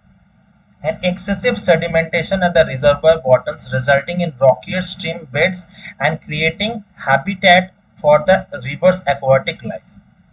And excessive sedimentation at the reservoir bottoms resulting in rockier stream beds and creating habitat for the river's aquatic life।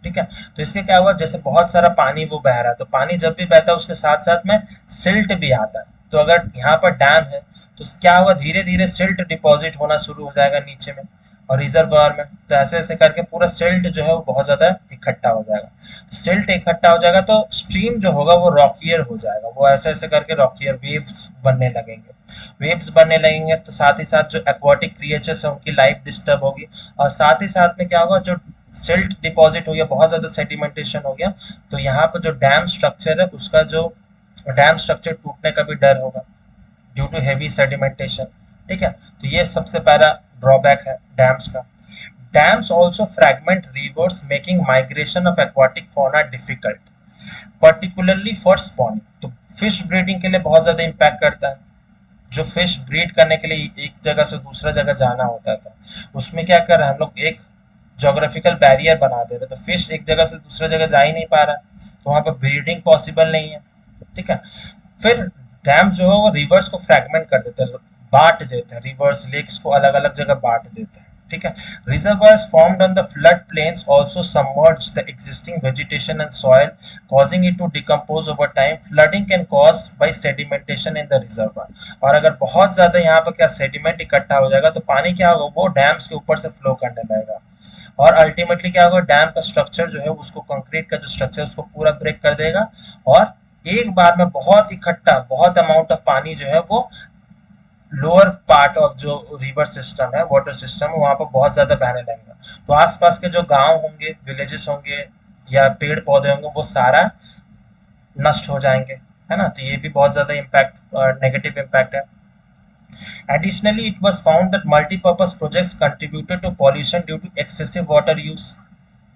ठीक है, तो इसके क्या हुआ, जैसे बहुत सारा पानी वो बह रहा है, तो पानी जब भी बहता है उसके साथ साथ में सिल्ट भी आता है। तो अगर यहाँ पर डैम है तो क्या होगा, धीरे धीरे सिल्ट डिपॉजिट होना शुरू हो जाएगा नीचे में, और रिजर्वायर में, तो ऐसे ऐसे करके पूरा सिल्ट जो है वो बहुत ज्यादा इकट्ठा हो जाएगा। तो सिल्ट इकट्ठा हो जाएगा तो स्ट्रीम जो होगा वो रॉकियर हो जाएगा, वो ऐसे ऐसे करके रॉकियर वेव्स बनने लगेंगे। वेव्स बनने लगेंगे तो साथ ही साथ जो एक्वाटिक क्रिएचर्स है उनकी लाइफ डिस्टर्ब होगी, और साथ ही साथ में क्या होगा, जो सिल्ट डिपॉजिट हो गया, बहुत ज्यादा सेडिमेंटेशन हो गया, तो यहाँ पर जो डैम स्ट्रक्चर है उसका जो डैम स्ट्रक्चर टूटने का भी डर होगा ड्यू टू हेवी सेडिमेंटेशन। ठीक है, तो ये सबसे पहला ड्रॉबैक है डैम्स का। Dams also fragment reverse making migration of aquatic fauna difficult, particularly for spawning. तो फिश ब्रीडिंग के लिए बहुत ज्यादा इम्पैक्ट करता है। जो फिश ब्रीड करने के लिए एक जगह से दूसरा जगह जाना होता था, उसमें क्या कर रहे हैं हम लोग, एक जोग्राफिकल बैरियर बना दे रहे, तो फिश एक जगह से दूसरी जगह जा ही नहीं पा रहा, तो वहां पर ब्रीडिंग पॉसिबल नहीं है। ठीक है, फिर डैम जो है वो रिवर्स को फ्रैगमेंट कर देते हैं, बांट देते हैं, रिवर्स लेक्स को अलग अलग जगह बांट देते हैं। ठीक है, reservoirs formed on the flood plains also submerge the existing vegetation and soil, causing it to decompose over time. Flooding can cause by sedimentation in the reservoir. और अगर बहुत ज्यादा यहाँ पर क्या सेडिमेंट इकट्ठा हो जाएगा तो पानी क्या होगा, वो डैम्स के ऊपर से फ्लो करने लगेगा, और अल्टीमेटली क्या होगा, डैम का स्ट्रक्चर जो है उसको, कंक्रीट का जो स्ट्रक्चर है उसको पूरा ब्रेक कर देगा, और एक बार में बहुत इकट्ठा, बहुत अमाउंट ऑफ पानी जो है वो लोअर पार्ट ऑफ जो रिवर सिस्टम है, वाटर सिस्टम, वहां पर बहुत ज्यादा बहने लगेगा। तो आसपास के जो गांव होंगे, विलेजेस होंगे या पेड़ पौधे होंगे, वो सारा नष्ट हो जाएंगे, है ना। तो ये भी बहुत ज्यादा इम्पैक्ट, नेगेटिव इम्पैक्ट है। Additionally, it was found that multi-purpose projects contributed to pollution due to excessive water use.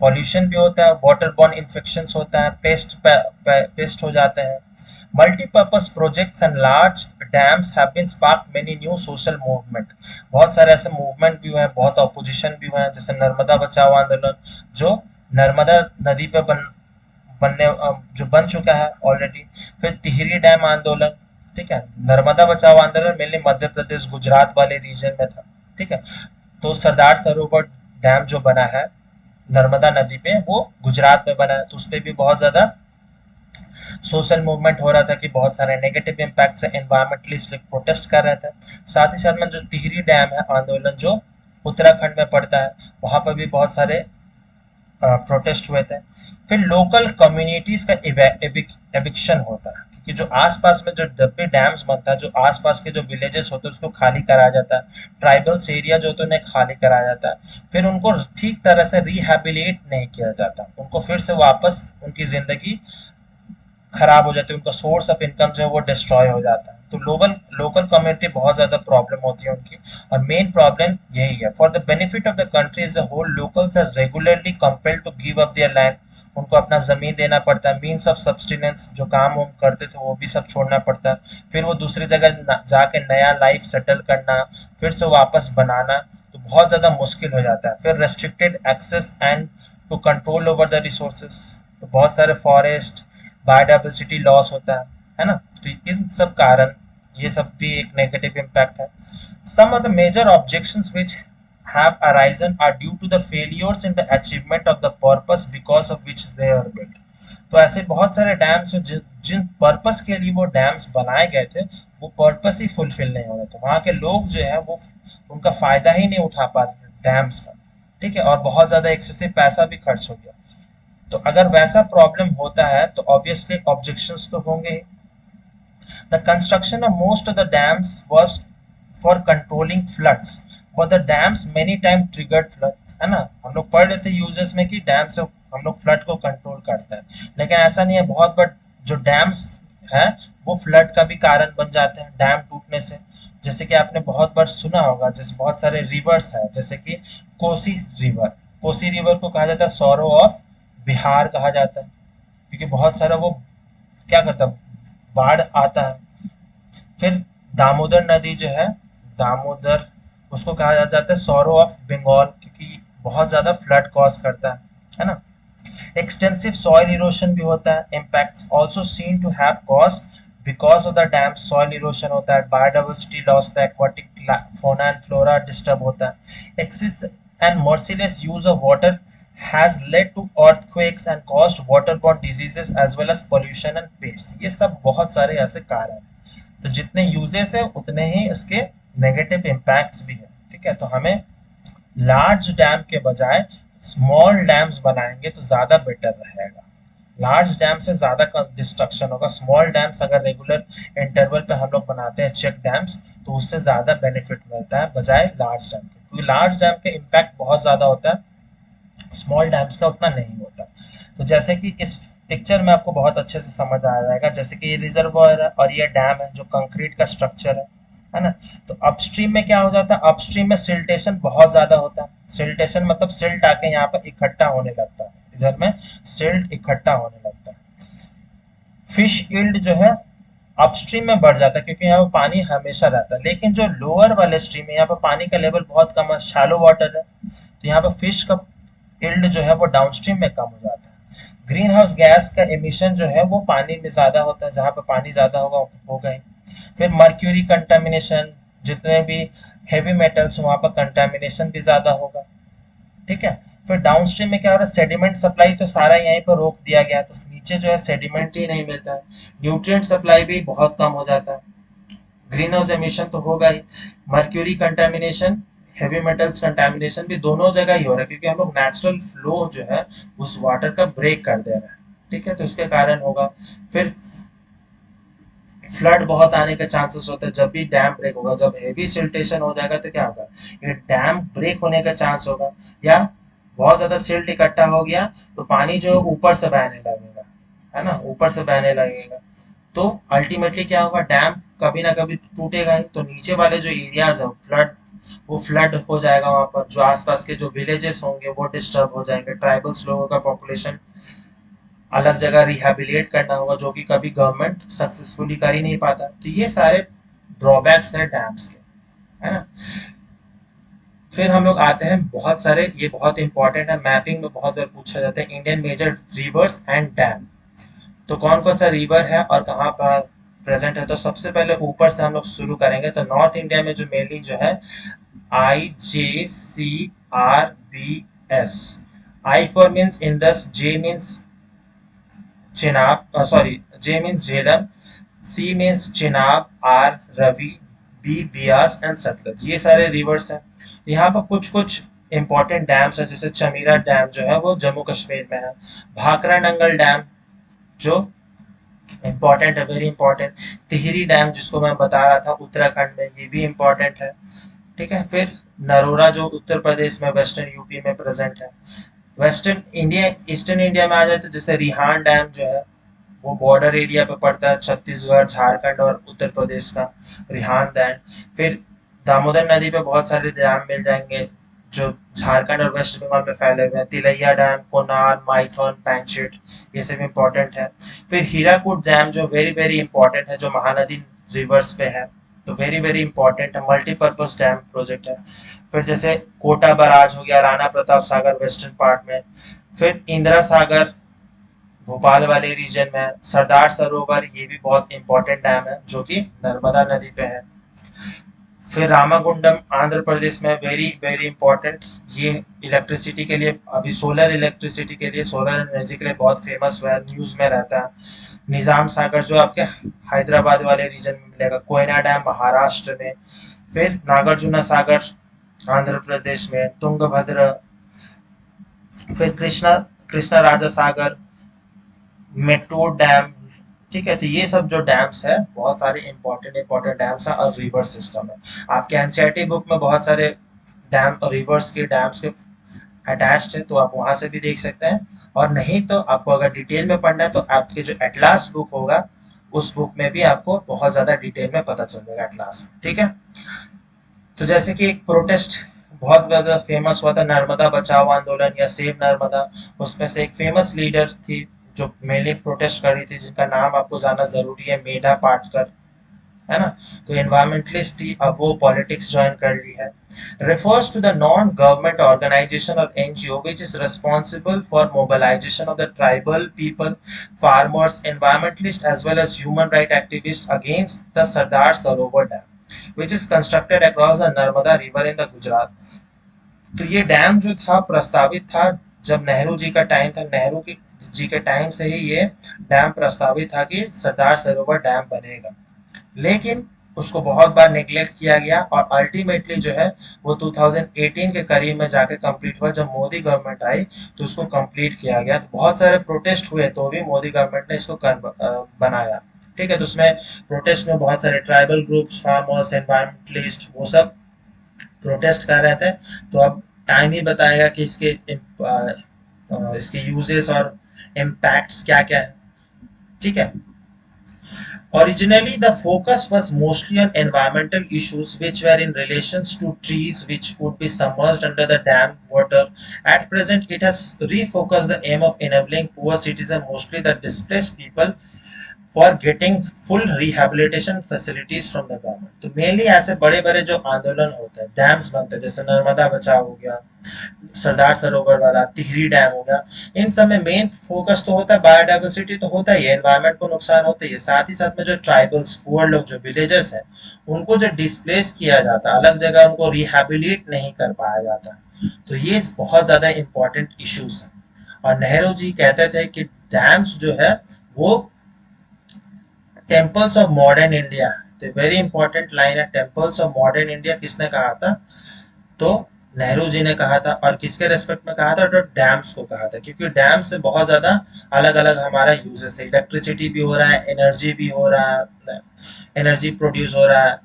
Pollution भी होता है, वाटर बॉर्न इन्फेक्शंस होता है, पेस्ट हो जाते हैं। Multipurpose projects and large dams have been spark many new social movement. बहुत सारे ऐसे मूवमेंट भी हुए हैं, बहुत ऑपोजिशन भी हुए हैं, जैसे नर्मदा बचाओ आंदोलन, जो नर्मदा नदी पे बनने जो बन चुका है ऑलरेडी। फिर टिहरी डैम आंदोलन, ठीक है, नर्मदा बचाओ आंदोलन मेनली मध्य प्रदेश गुजरात वाले रीजन में था। ठीक है, तो सरदार सरोवर डैम जो बना है नर्मदा नदी पे, वो गुजरात में बना है, तो उस पर भी बहुत ज्यादा सोशल मूवमेंट हो रहा था कि बहुत सारे नेगेटिव इम्पैक्ट से एनवायरमेंटलिस्ट लोग प्रोटेस्ट कर रहे थे। साथ ही साथ में जो टिहरी डैम है आंदोलन, जो उत्तराखंड में पड़ता है, वहां पर भी बहुत सारे प्रोटेस्ट हुए थे। फिर लोकल कम्युनिटीज का एविक्शन होता है, क्योंकि जो आसपास में जो डब्बे डैम्स बनता है, जो आसपास के जो विलेजेस होते हैं उसको खाली कराया जाता है, ट्राइबल्स एरिया जो होते हैं उन्हें खाली कराया जाता है, फिर उनको ठीक तरह से रिहेबिलिटेट नहीं किया जाता, उनको फिर से वापस उनकी जिंदगी खराब हो जाती है, उनका सोर्स ऑफ इनकम जो है वो डिस्ट्रॉय हो जाता है। तो लोकल लोकल कम्युनिटी बहुत ज्यादा प्रॉब्लम होती है उनकी, और मेन प्रॉब्लम यही है। For the benefit of the country as a whole, locals are regularly compelled to give up their land. उनको अपना जमीन देना पड़ता है, मीन्स ऑफ सब्सटेंस, जो काम वो करते थे वो भी सब छोड़ना पड़ता है, फिर वो दूसरी जगह जाके नया लाइफ सेटल करना, फिर से वापस बनाना, तो बहुत ज्यादा मुश्किल हो जाता है। फिर restricted access and to control over the resources, तो बहुत सारे फॉरेस्ट, बायोडाइवर्सिटी लॉस होता है ना। तो इन सब कारण ये सब भी एक नेगेटिव इम्पैक्ट है। Some of the major objections which have arisen are due to the failures in the achievement of the purpose because of which they are built। तो ऐसे बहुत सारे डैम्स हैं जिन पर्पस के लिए वो डैम्स बनाए गए थे, वो पर्पस ही फुलफिल नहीं हो रहे, तो वहाँ के लोग जो है वो उनका फायदा ही नहीं उठा पा रहे डैम्स का। ठीक है, और बहुत ज्यादा एक्सेसिव पैसा भी खर्च हो गया। तो अगर वैसा प्रॉब्लम होता है तो ऑब्वियसली ऑब्जेक्शंस तो होंगे ही। The construction of most of the dams was for controlling floods, but the dams many time triggered flood, है ना। हम लोग पढ़ रहे थे यूजेस में कि डैम से हम लोग फ्लड को कंट्रोल करते हैं, लेकिन ऐसा नहीं है। बहुत बार जो डैम्स है वो फ्लड का भी कारण बन जाते हैं डैम टूटने से। जैसे कि आपने बहुत बार सुना होगा, जैसे बहुत सारे रिवर्स है, जैसे कि कोसी रिवर, कोसी रिवर को कहा जाता है सौरो ऑफ बिहार कहा जाता है, क्योंकि बहुत सारा वो क्या करता है, बाढ़ आता है। फिर दामोदर नदी जो है, दामोदर, उसको कहा जाता है सौरो ऑफ बंगाल, क्योंकि बहुत ज्यादा फ्लड कॉज करता है ना। एक्सटेंसिव सॉइल इरोशन भी होता है, impacts also seen to have caused because of the dam. Soil erosion होता है, बायोडाइवर्सिटी लॉस होता है, aquatic fauna and flora disturb होता है। Excess and merciless use of water has led to earthquakes and caused waterborne diseases as well as pollution and waste। ये सब बहुत सारे ऐसे कारण हैं। तो जितने यूजेस है उतने ही इसके नेगेटिव इम्पैक्ट्स भी है। ठीक है, तो हमें लार्ज डैम के बजाय स्मॉल डैम्स बनाएंगे तो ज़्यादा बेटर रहेगा। लार्ज डैम से ज़्यादा डिस्ट्रक्शन होगा। स्मॉल डैम्स अगर रेगुलर इंटरवल पे हम लोग बनाते हैं चेक डैम्स, तो उससे ज़्यादा बेनिफिट मिलता है बजाय लार्ज डैम के, क्योंकि लार्ज डैम के इम्पैक्ट बहुत ज़्यादा होता है, स्मॉल डैम्स का उतना नहीं होता। तो जैसे कि इस पिक्चर में आपको बहुत अच्छे से समझ आ जाएगा, जैसे कि ये रिजर्वॉयर है और ये डैम है जो कंक्रीट का स्ट्रक्चर है ना। तो अपस्ट्रीम में क्या हो जाता है, अपस्ट्रीम में सिल्टेशन बहुत ज्यादा होता है। सिल्टेशन मतलब सिल्ट आके यहाँ पर इकट्ठा होने लगता है, इधर में सिल्ट इकट्ठा होने लगता है। फिश यील्ड जो है अपस्ट्रीम में बढ़ जाता है क्योंकि यहाँ पर पानी हमेशा रहता है, लेकिन जो लोअर वाले स्ट्रीम है यहाँ पर पानी का लेवल बहुत कम है, शैलो वाटर है, तो यहाँ पर फिश का यील्ड जो है वो डाउनस्ट्रीम में कम हो जाता है। ग्रीन हाउस गैस का एमिशन जो है वो पानी में ज्यादा होता है, जहां पर पानी ज्यादा होगा ही। फिर मर्क्यूरी कंटामिनेशन, जितने भी हेवी मेटल्स वहां पर कंटामिनेशन भी ज्यादा होगा। ठीक है। फिर डाउनस्ट्रीम में क्या हो रहा है, सेडिमेंट सप्लाई तो सारा यहीं पर रोक दिया गया है, तो नीचे जो है सेडिमेंट ही नहीं मिलता है। न्यूट्रिएंट सप्लाई भी बहुत कम हो जाता है। ग्रीन हाउस एमिशन तो होगा ही, mercury contamination, heavy metals contamination भी दोनों जगह ही हो रहा है, क्योंकि हम लोग नेचुरल फ्लो जो है उस वाटर का ब्रेक कर दे रहे हैं। ठीक है, तो इसके कारण होगा। फिर फ्लड बहुत आने के चांसेस होते हैं जब भी डैम ब्रेक होगा। जब हेवी सिल्टेशन हो जाएगा तो क्या होगा, ये डैम ब्रेक होने का चांस होगा, या बहुत ज्यादा सिल्ट इकट्ठा हो गया तो पानी जो ऊपर से बहने लगेगा, है ना, ऊपर से बहने लगेगा। तो अल्टीमेटली क्या होगा, डैम कभी ना कभी टूटेगा ही, तो नीचे वाले जो एरियाज है फ्लड, वो फ्लड हो जाएगा। वहां पर जो आसपास के जो विलेजेस होंगे वो डिस्टर्ब हो जाएंगे, ट्राइबल्स लोगों का पॉपुलेशन अलग जगह रिहेबिलिटेट करना होगा, जो कि कभी गवर्नमेंट सक्सेसफुली कर ही नहीं पाता। तो ये सारे ड्रॉबैक्स है डैम्स के, है ना। फिर हम लोग आते हैं बहुत सारे, ये बहुत इंपॉर्टेंट है, मैपिंग में बहुत बार पूछा जाता है, Indian major rivers and dam. तो कौन कौन सा रिवर है और कहाँ पर प्रेजेंट है। तो सबसे पहले ऊपर से हम लोग शुरू करेंगे, तो नॉर्थ इंडिया में जो मेनली जो है IJCRBS। I for means Indus, J means Chenab, sorry, J means Jhelum, C means Chenab, R Ravi, B Beas and Sutlej. ये सारे रिवर्स हैं। यहाँ पर कुछ कुछ इंपॉर्टेंट डैम्स है, जैसे चमीरा डैम जो है वो जम्मू कश्मीर में है। भाखड़ा नंगल डैम जो इम्पोर्टेंट है, वेरी इंपॉर्टेंट। टिहरी डैम जिसको मैं बता रहा था उत्तराखंड में, ये भी इम्पोर्टेंट है। ठीक है। फिर नरोरा जो उत्तर प्रदेश में वेस्टर्न यूपी में प्रेजेंट है। वेस्टर्न इंडिया, ईस्टर्न इंडिया में आ जाए तो जैसे रिहान डैम जो है वो बॉर्डर एरिया पे पड़ता है, छत्तीसगढ़ झारखंड और उत्तर प्रदेश का, रिहान डैम। फिर दामोदर नदी पे बहुत सारे डैम मिल जाएंगे जो झारखंड और वेस्ट बंगाल में फैले हुए हैं, तिलैया डैम, कोनार, माइथन, पैंचेट, ये सब इम्पोर्टेंट है। फिर हीराकुड डैम जो वेरी वेरी इंपॉर्टेंट है, जो महानदी रिवर्स पे है, तो वेरी वेरी इंपॉर्टेंट है, मल्टीपर्पज डैम प्रोजेक्ट है। फिर जैसे कोटा बराज हो गया, राणा प्रताप सागर वेस्टर्न पार्ट में। फिर इंदिरा सागर भोपाल वाले रीजन में है। सरदार सरोवर, ये भी बहुत इंपॉर्टेंट डैम है जो कि नर्मदा नदी पे है। फिर रामागुंडम आंध्र प्रदेश में, वेरी वेरी इंपॉर्टेंट, ये इलेक्ट्रिसिटी के लिए, अभी सोलर इलेक्ट्रिसिटी के लिए, सोलर एनर्जी के लिए बहुत फेमस हुआ है, न्यूज में रहता है। निजाम सागर जो आपके हैदराबाद वाले रीजन में मिलेगा। कोयना डैम महाराष्ट्र में। फिर नागार्जुना सागर आंध्र प्रदेश में। तुंगभद्र, फिर कृष्णा कृष्णा राजा सागर, मेट्रो डैम। ठीक है, तो ये सब जो डैम्स है बहुत सारे इंपॉर्टेंट इंपॉर्टेंट डैम्स हैं और रिवर सिस्टम है। आपके एनसीईआरटी बुक में बहुत सारे डैम और रिवर्स के डैम्स के अटैच्ड है, तो आप वहां से भी देख सकते हैं। और नहीं तो आपको अगर डिटेल में पढ़ना है तो आपके जो एटलास बुक होगा उस बुक में भी आपको बहुत ज्यादा डिटेल में पता चल जाएगा, एटलास में। ठीक है। तो जैसे कि एक प्रोटेस्ट बहुत ज्यादा फेमस हुआ था, नर्मदा बचाओ आंदोलन या सेव नर्मदा, उसमें से एक फेमस लीडर थी जो मेनली प्रोटेस्ट कर रही थी, जिनका नाम आपको जानना जरूरी है, मेधा पाटकर, है ना। तो एनवायरमेंटलिस्ट थी, अब वो पॉलिटिक्स ज्वाइन कर ली है। refers to the non-government organization or NGO which is responsible for mobilization of the tribal people, farmers, environmentalists as well as human rights activists against the Sardar Sarovar Dam, which is constructed across the Narmada River in the Gujarat। तो ये dam जो था प्रस्तावित था जब नेहरू जी का time था, नेहरू की जी के टाइम से ही ये डैम प्रस्तावित था कि सरदार सरोवर डैम बनेगा। लेकिन उसको बहुत बार नेग्लेक्ट किया गया और अल्टीमेटली जो है वो 2018 के करीब में जाके कंप्लीट हुआ। जब मोदी गवर्नमेंट आई तो उसको कंप्लीट किया गया। तो बहुत सारे प्रोटेस्ट हुए तो भी मोदी गवर्नमेंट ने इसको बनाया। ठीक है, तो उसमें प्रोटेस्ट में बहुत सारे ट्राइबल ग्रुप्स, फार्मर्स, एनवायरमेंटलिस्ट, वो सब प्रोटेस्ट कर रहे थे। तो अब टाइम ही बताएगा कि इसके यूजेस और इम्पैक्ट्स क्या क्या है। ठीक है, originally the focus was mostly on environmental issues which were in relations to trees which would be submerged under the dam water. At present it has refocused the aim of enabling poor citizens, mostly the displaced people, for getting full rehabilitation facilities from the government. तो mainly ऐसे बड़े बड़े जो आंदोलन होते हैं, dams बनते हैं, जैसे नर्मदा बचाओ हो गया, सरदार सरोवर वाला, तिहरी डैम हो गया, इन सब में मेन फोकस तो होता है बायोडाइवर्सिटी, तो होता ही है, एनवायरमेंट को नुकसान होता ही है, साथ ही साथ में जो ट्राइबल्स, पुअर लोग, जो विलेजर्स हैं, उनको जो डिस्प्लेस किया जाता है अलग जगह, उनको रिहेबिलिट नहीं कर पाया जाता। तो ये बहुत ज्यादा इंपॉर्टेंट इश्यूज है। और नेहरू जी कहते थे कि डैम्स जो है वो टेम्पल्स ऑफ मॉडर्न इंडिया। तो वेरी इंपॉर्टेंट लाइन है, टेम्पल्स ऑफ मॉडर्न इंडिया किसने कहा था? तो नेहरू जी ने कहा था। और किसके रेस्पेक्ट में कहा था? तो डैम्स को कहा था, क्योंकि डैम से बहुत ज्यादा अलग अलग हमारा यूजेस है, इलेक्ट्रिसिटी भी हो रहा है, एनर्जी भी हो रहा है, एनर्जी प्रोड्यूस हो रहा है,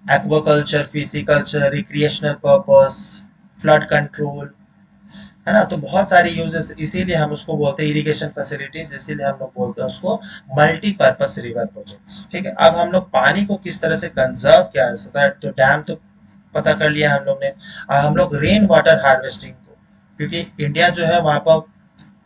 aquaculture, pisciculture, recreational purpose, flood control, है ना। तो बहुत सारी यूजेस, इसीलिए हम उसको बोलते हैं इरिगेशन फैसिलिटीज, इसीलिए हम लोग बोलते हैं उसको मल्टीपर्पस रिवर प्रोजेक्ट्स। ठीक है, अब हम लोग पानी को किस तरह से कंजर्व किया जा सकता है, तो डैम तो पता कर लिया हम लोग ने। हम लोग रेन वाटर हार्वेस्टिंग को, क्योंकि इंडिया जो है वहाँ पर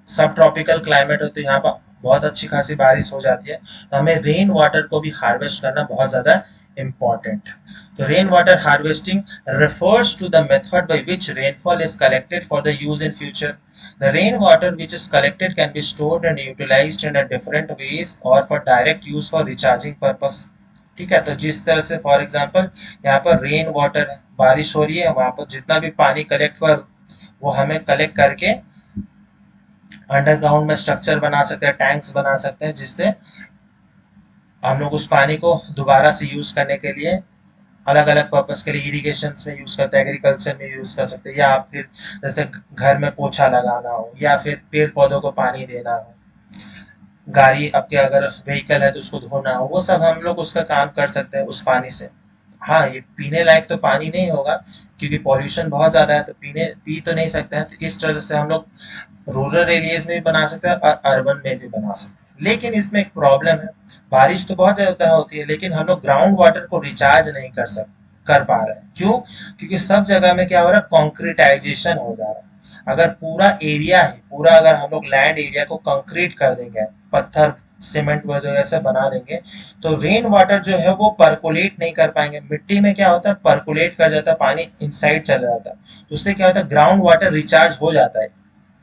सब ट्रॉपिकल क्लाइमेट होती है, यहाँ पर बहुत अच्छी खासी बारिश हो जाती है, तो हमें रेन वाटर को भी हार्वेस्ट करना बहुत ज्यादा important है। तो rain water harvesting refers to the method by which rainfall is collected for the use in future. The rainwater which is collected can be stored and utilized in a different ways or for direct use for recharging purpose. ठीक है, तो जिस तरह से for example यहाँ पर rain water है, बारिश हो रही है, वहां पर जितना भी पानी कलेक्ट कर, वो हमें कलेक्ट करके अंडरग्राउंड में स्ट्रक्चर बना सकते हैं, टैंक्स बना सकते हैं, जिससे हम लोग उस पानी को दोबारा से यूज करने के लिए अलग अलग पर्पस के लिए इरिगेशन में यूज करते हैं, एग्रीकल्चर में यूज कर सकते हैं, या फिर जैसे घर में पोछा लगाना हो, या फिर पेड़ पौधों को पानी देना हो, गाड़ी आपके अगर व्हीकल है तो उसको धोना हो, वो सब हम लोग उसका काम कर सकते हैं उस पानी से। हाँ, ये पीने लायक तो पानी नहीं होगा, क्योंकि पॉल्यूशन बहुत ज्यादा है, तो पी तो नहीं सकते हैं। तो इस तरह से हम लोग रूरल एरियाज में भी बना सकते हैं और अर्बन में भी बना सकते हैं। लेकिन इसमें एक प्रॉब्लम है, बारिश तो बहुत ज्यादा होती है, लेकिन हम लोग ग्राउंड वाटर को रिचार्ज नहीं कर पा रहे हैं। क्यों? क्योंकि सब जगह में क्या हो रहा है, कॉन्क्रीटाइजेशन हो जा रहा है। अगर पूरा एरिया है, पूरा अगर हम लोग लैंड एरिया को कंक्रीट कर देंगे, पत्थर सीमेंट वगैरह से बना देंगे, तो रेन वाटर जो है वो परकोलेट नहीं कर पाएंगे। मिट्टी में क्या होता है, परकोलेट कर जाता है, पानी इनसाइड चला जाता है, तो उससे क्या होता है, ग्राउंड वाटर रिचार्ज हो जाता है।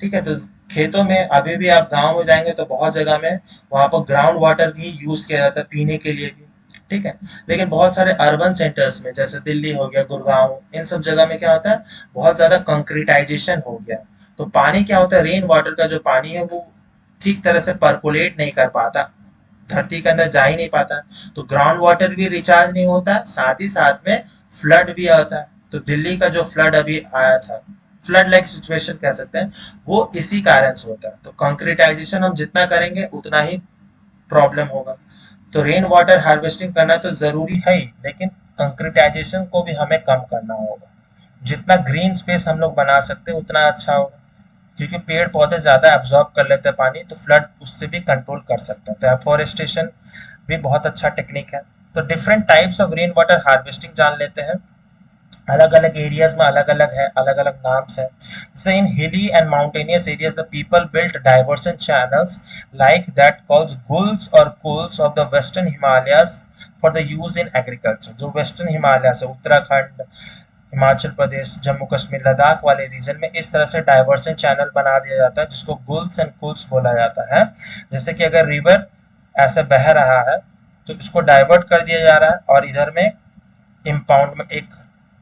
ठीक है, तो खेतों में अभी भी आप गांव में जाएंगे तो बहुत जगह में वहां पर ग्राउंड वाटर भी यूज किया जाता है पीने के लिए भी। ठीक है, लेकिन बहुत सारे अर्बन सेंटर्स में, जैसे दिल्ली हो गया, गुड़गांव, इन सब जगह में क्या होता है, बहुत ज्यादा कंक्रीटाइजेशन हो गया। तो पानी क्या होता है, रेन वाटर का जो पानी है वो ठीक तरह से परकोलेट नहीं कर पाता, धरती के अंदर जा ही नहीं पाता, तो ग्राउंड वाटर भी रिचार्ज नहीं होता, साथ ही साथ में फ्लड भी आता है। तो दिल्ली का जो फ्लड अभी आया था, फ्लड लाइक सिचुएशन कह सकते हैं, वो इसी कारण से होता है। तो कंक्रीटाइजेशन हम जितना करेंगे उतना ही प्रॉब्लम होगा। तो रेन वाटर हार्वेस्टिंग करना तो जरूरी है ही, लेकिन कंक्रीटाइजेशन को भी हमें कम करना होगा। जितना ग्रीन स्पेस हम लोग बना सकते हैं उतना अच्छा होगा, क्योंकि पेड़ पौधे ज्यादा एब्जॉर्ब कर लेते हैं पानी, तो फ्लड उससे भी कंट्रोल कर सकते हैं। तो एफोरेस्टेशन भी बहुत अच्छा टेक्निक है। तो different types of rain water harvesting जान लेते हैं। अलग अलग एरियाज में अलग अलग है, अलग अलग नाम्स है। जैसे in hilly and mountainous areas the people built diversion channels like that called गुल्स और कुल्स of the western Himalayas for the use in agriculture. जो वेस्टर्न हिमालय से उत्तराखंड, हिमाचल प्रदेश, जम्मू कश्मीर, लद्दाख वाले रीजन में इस तरह से डाइवर्सन चैनल बना दिया जाता है, जिसको गुल्स एंड कुल्स बोला जाता है। जैसे कि अगर रिवर ऐसे बह रहा है तो इसको डाइवर्ट कर दिया जा रहा है, और इधर में इम्पाउंड में एक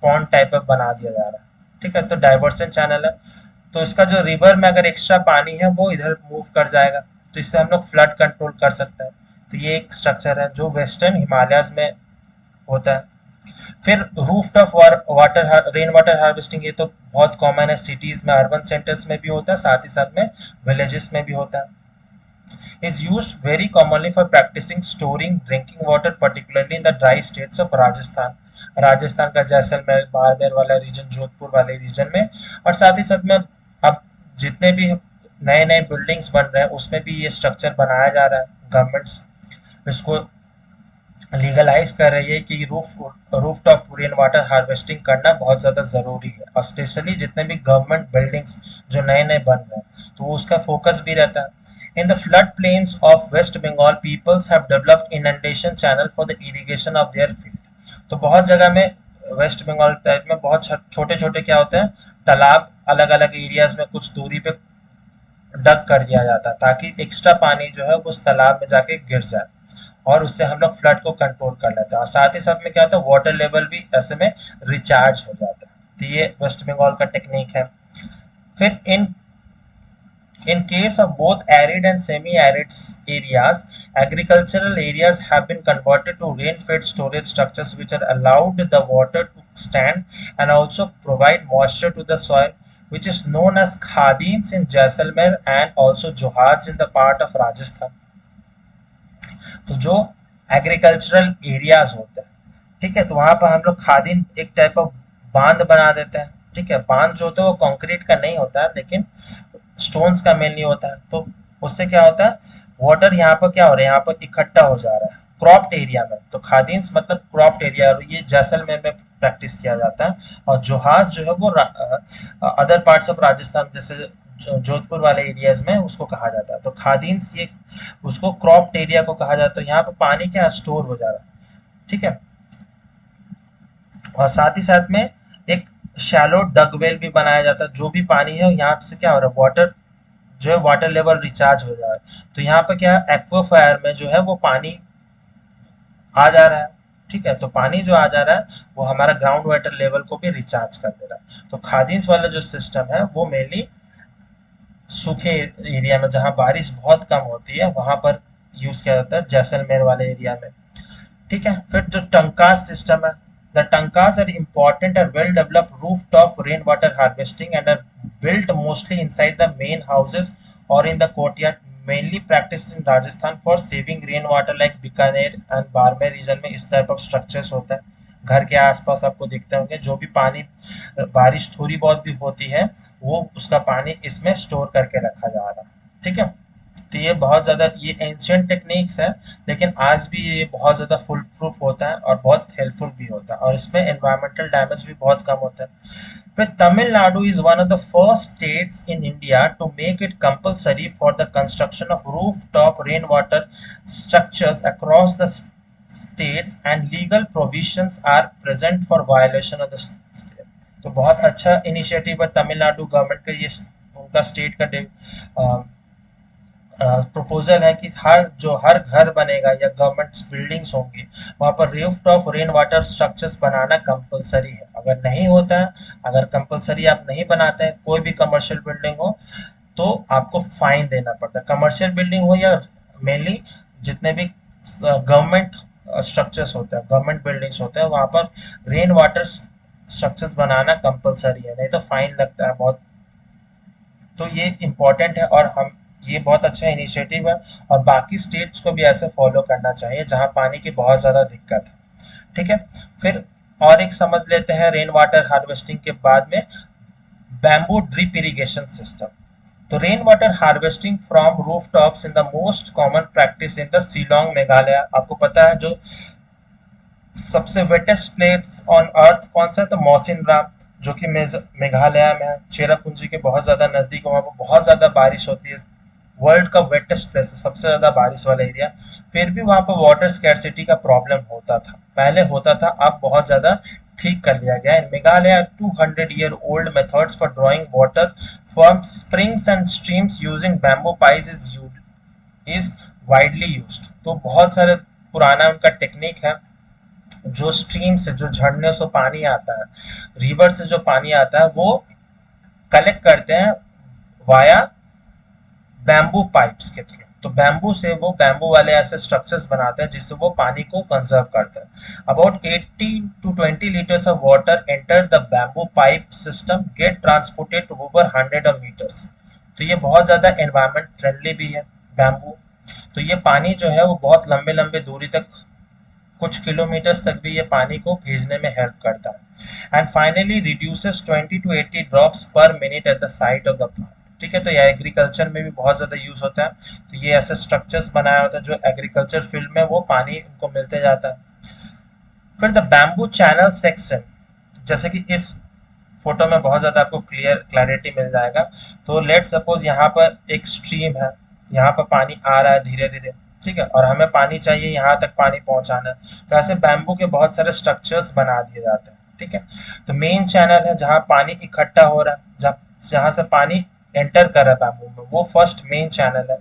पॉन्ड टाइप ऑफ बना दिया जा रहा है। ठीक है, तो डाइवर्सन चैनल है। तो इसका जो रिवर में अगर एक्स्ट्रा पानी है वो इधर मूव कर जाएगा, तो इससे हम लोग फ्लड कंट्रोल कर सकते हैं। तो ये एक स्ट्रक्चर है जो वेस्टर्न हिमालयस में होता है। फिर roof top water rain water harvesting, ये तो बहुत कॉमन है, सिटीज में, अर्बन सेंटर्स में भी होता है, साथ ही साथ में विलेजेस में भी होता है। is used very commonly for practicing storing drinking water, particularly in the dry states of Rajasthan। Rajasthan का जैसलमेर, बाड़मेर वाला रीजन, जोधपुर वाले रीजन में, और साथ ही साथ में अब जितने भी नए नए बिल्डिंग्स बन रहे हैं उसमें भी ये स्ट्रक्चर बनाया जा रहा है। गवर्नमेंट्स इसको लीगलाइज कर रही है कि roof top rain water harvesting करना बहुत ज़्यादा ज़रूरी है, और स्पेशली जितने भी गवर्नमेंट बिल्डिंग्स जो नए नए बन रहे हैं तो वो उसका फोकस भी रहता है। In the floodplains of West Bengal, peoples have developed inundation channel for the irrigation of their field। तो बहुत जगह में वेस्ट बंगाल टाइप में बहुत छोटे छोटे क्या होते हैं, तालाब अलग अलग एरियाज में कुछ दूरी पे डग कर दिया जाता है, ताकि एक्स्ट्रा पानी जो है उस तालाब में जाके गिर जाए, और उससे हम लोग फ्लड को कंट्रोल कर लेते हैं। और साथ ही साथ में क्या होता है, वाटर लेवल भी ऐसे में रिचार्ज हो जाता है। तो ये वेस्ट बंगाल का टेक्निक है। फिर in case of both arid and semi-arid areas, agricultural areas have been converted to rain-fed storage structures which are allowed the water to stand and also provide moisture to the soil, which is known as khadins in Jaisalmer and also johads in the part of Rajasthan। तो जो agricultural areas होते हैं, ठीक है, तो वहां पर हम लोग खादीन एक टाइप ऑफ बांध बना देते हैं। ठीक है, बांध जो होता है वो कंक्रीट का नहीं होता है, लेकिन स्टोन्स का मेनली होता है। तो उससे क्या होता है, वाटर यहाँ पर क्या हो रहा है, यहाँ पर इकट्ठा हो जा रहा है क्रॉप्ड एरिया में। तो खादीन्स मतलब क्रॉप्ड एरिया, और ये जैसलमेर में प्रैक्टिस किया जाता है। और जोहाज जो है वो अदर पार्ट्स ऑफ राजस्थान जैसे जोधपुर वाले एरियाज में उसको कहा जाता है। तो खादीन्स ये उसको क्रॉप्ड एरिया को कहा जाता है। यहाँ पर पानी क्या स्टोर हो जा रहा है। ठीक है, और साथ ही साथ में एक शैलो डग वेल भी बनाया जाता है। जो भी पानी है यहाँ से क्या हो रहा है, वाटर जो है वाटर लेवल रिचार्ज हो जा रहा है। तो यहाँ पर क्या है, एक्वाफायर में जो है वो पानी आ जा रहा है। ठीक है, तो पानी जो आ जा रहा है वो हमारा ग्राउंड वाटर लेवल को भी रिचार्ज कर दे रहा है। तो खादीन्स वाला जो सिस्टम है वो मेनली सूखे एरिया में, जहाँ बारिश बहुत कम होती है, वहां पर यूज किया जाता है, जैसलमेर वाले एरिया में। ठीक है, फिर जो टंकास सिस्टम है, the tankas are important and well developed rooftop rainwater harvesting and are built mostly inside the main houses or in the courtyard, mainly practiced in Rajasthan for saving rainwater like Bikaner and Barmer region में इस type of structures होता है। घर के आसपास आपको दिखते होंगे, जो भी पानी बारिश थोड़ी बहुत भी होती है वो उसका पानी इसमें स्टोर करके रखा जा रहा है। ठीक है, तो ये बहुत ज़्यादा ये एंशियंट टेक्निक्स है, लेकिन आज भी ये बहुत ज़्यादा फुल प्रूफ होता है और बहुत हेल्पफुल भी होता है, और इसमें एनवायरमेंटल डैमेज भी बहुत कम होता है। फिर Tamil Nadu is one of the first states in India to make it compulsory for the construction of roof top rain water structures across the states and legal provisions are present for violation of the state। तो बहुत अच्छा initiative है Tamil Nadu government का, ये उनका state का proposal है कि हर घर बनेगा या गवर्नमेंट बिल्डिंग्स होंगी वहां पर roof top rain water structures बनाना कंपलसरी है। अगर नहीं होता है, अगर कंपलसरी आप नहीं बनाते हैं, कोई भी कमर्शियल बिल्डिंग हो तो आपको फाइन देना पड़ता है। कमर्शियल बिल्डिंग हो या मेनली जितने भी गवर्नमेंट स्ट्रक्चर्स होते हैं, गवर्नमेंट बिल्डिंग्स होते हैं, वहां पर रेन वाटर स्ट्रक्चर्स बनाना कंपलसरी है, नहीं तो फाइन लगता है बहुत। तो ये इम्पोर्टेंट है और हम ये बहुत अच्छा इनिशिएटिव है, और बाकी स्टेट्स को भी ऐसे फॉलो करना चाहिए जहां पानी की बहुत ज़्यादा दिक्कत है। ठीक है, फिर और एक समझ लेते हैं रेन वाटर हार्वेस्टिंग के बाद में बैम्बू ड्रिप इरिगेशन सिस्टम। तो rain water harvesting from roof tops in the most common practice in the Shillong Meghalaya. आपको पता है जो सबसे वेटेस्ट प्लेस ऑन अर्थ कौन सा है, तो मौसिन राम, जो कि मेघालय में है, चेरापूंजी के बहुत ज़्यादा नज़दीक, वहाँ पर बहुत ज़्यादा बारिश होती है, वर्ल्ड का वेटेस्ट प्लेस है, सबसे ज़्यादा बारिश वाला एरिया। फिर भी वहाँ पर वाटर स्कैरसिटी का प्रॉब्लम होता था, पहले होता था, अब बहुत ज़्यादा ठीक कर लिया गया है। Meghalaya 200-year old methods for drawing water from springs and streams using bamboo pies is widely used। तो बहुत सारे पुराना उनका टेक्निक है, जो स्ट्रीम से, जो झरने से पानी आता है, रिवर से जो पानी आता है, वो कलेक्ट करते हैं वाया बैम्बू पाइप्स के थ्रू। तो बैम्बू से वो बैम्बू वाले ऐसे स्ट्रक्चर्स बनाते हैं जिससे वो पानी को कंजर्व करते हैं। About 80 to 20 liters of water enter the bamboo pipe system get transported over 100 of meters। तो ये बहुत ज़्यादा एनवायरमेंट फ्रेंडली भी है बैम्बू। तो ये पानी जो है वो बहुत लंबे लंबे दूरी तक, कुछ किलोमीटर्स तक भी ये पानी को भेजने में हेल्प करता है। And finally reduces 20 to 80 drops पर minute at the site of the plant. ठीक है, तो ये एग्रीकल्चर में भी बहुत ज़्यादा यूज होता है। तो ये ऐसे स्ट्रक्चर्स बनाया होता है जो एग्रीकल्चर फील्ड में वो पानी उनको मिलते जाता है। फिर द बैम्बू चैनल सेक्शन, जैसे कि इस फोटो में बहुत ज़्यादा आपको क्लैरिटी मिल जाएगा। तो लेट सपोज यहाँ पर एक स्ट्रीम है, यहाँ पर पानी आ रहा है धीरे धीरे, ठीक है, और हमें पानी चाहिए, यहाँ तक पानी पहुँचाना है। तो ऐसे बैम्बू के बहुत सारे स्ट्रक्चर्स बना दिए जाते हैं। ठीक है, तो मेन चैनल है जहाँ पानी इकट्ठा हो रहा है, जहाँ से पानी एंटर कर रहा है बैम्बू में, वो फर्स्ट मेन चैनल है।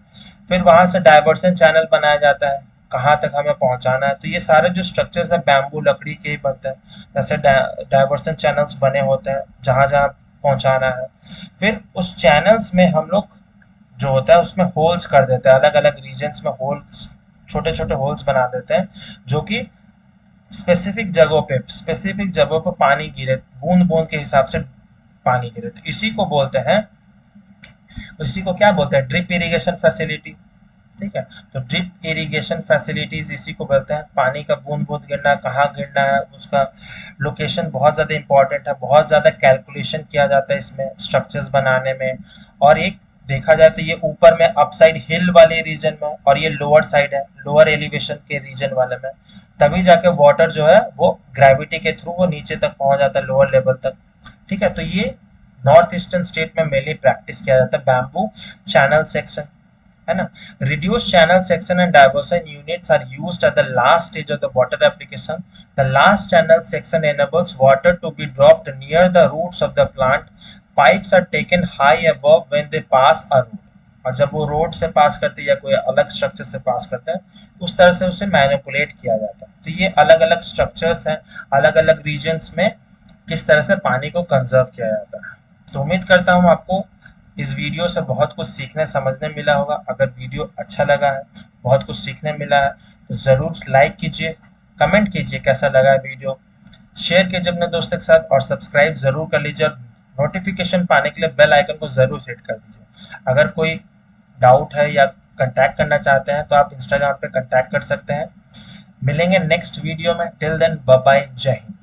फिर वहां से डाइवर्सन चैनल बनाया जाता है, कहाँ तक हमें पहुंचाना है। तो ये सारे जो स्ट्रक्चर्स हैं बैम्बू लकड़ी के ही बनते हैं। जैसे डाइवर्सन चैनल्स बने होते हैं जहाँ जहाँ पहुंचाना है। फिर उस चैनल्स में हम लोग जो होता है उसमें होल्स कर देते हैं, अलग अलग रीजन्स में होल्स, छोटे छोटे होल्स बना देते हैं जो कि स्पेसिफिक जगहों पे पानी गिरे, बूंद बूंद के हिसाब से पानी गिरे। तो इसी को क्या बोलते हैं, ड्रिप इरिगेशन फैसिलिटी। ठीक है, तो ड्रिप इरिगेशन फैसिलिटीज इसी को बोलते हैं। पानी का बूंद बूंद गिरना, कहाँ गिरना है, उसका लोकेशन बहुत ज़्यादा इंपॉर्टेंट है। बहुत ज़्यादा कैलकुलेशन किया जाता है इसमें स्ट्रक्चर्स बनाने में। और एक देखा जाए तो ये ऊपर में अपसाइड हिल वाले रीजन में, और ये लोअर साइड है, लोअर एलिवेशन के रीजन वाले में। तभी जाके वाटर जो है वो ग्रेविटी के थ्रू वो नीचे तक पहुंच जाता है, लोअर लेवल तक। ठीक है, तो ये नॉर्थ ईस्टर्न स्टेट में मेनली प्रैक्टिस किया जाता है बैम्बू चैनल सेक्शन, है ना। Reduce channel section and diversion units are used at the last stage of the water application. The last channel section enables water to be dropped near the roots of the plant. Pipes are taken high above when they pass a road। और जब वो road से पास करते हैं या कोई अलग structure से पास करते हैं, उस तरह से उसे मैनिपुलेट किया जाता है। तो ये अलग अलग स्ट्रक्चर्स हैं, अलग अलग रीजन्स में किस तरह से पानी को कंजर्व किया जाता है। तो उम्मीद करता हूँ आपको इस वीडियो से बहुत कुछ सीखने समझने मिला होगा। अगर वीडियो अच्छा लगा है, बहुत कुछ सीखने मिला है, तो ज़रूर लाइक कीजिए, कमेंट कीजिए कैसा लगा है वीडियो, शेयर कीजिए अपने दोस्तों के साथ, और सब्सक्राइब ज़रूर कर लीजिए। और नोटिफिकेशन पाने के लिए बेल आइकन को ज़रूर हिट कर दीजिए। अगर कोई डाउट है या कंटैक्ट करना चाहते हैं तो आप इंस्टाग्राम पे कंटैक्ट कर सकते हैं। मिलेंगे नेक्स्ट वीडियो में। टिल देन बाय बाय, जय हिंद।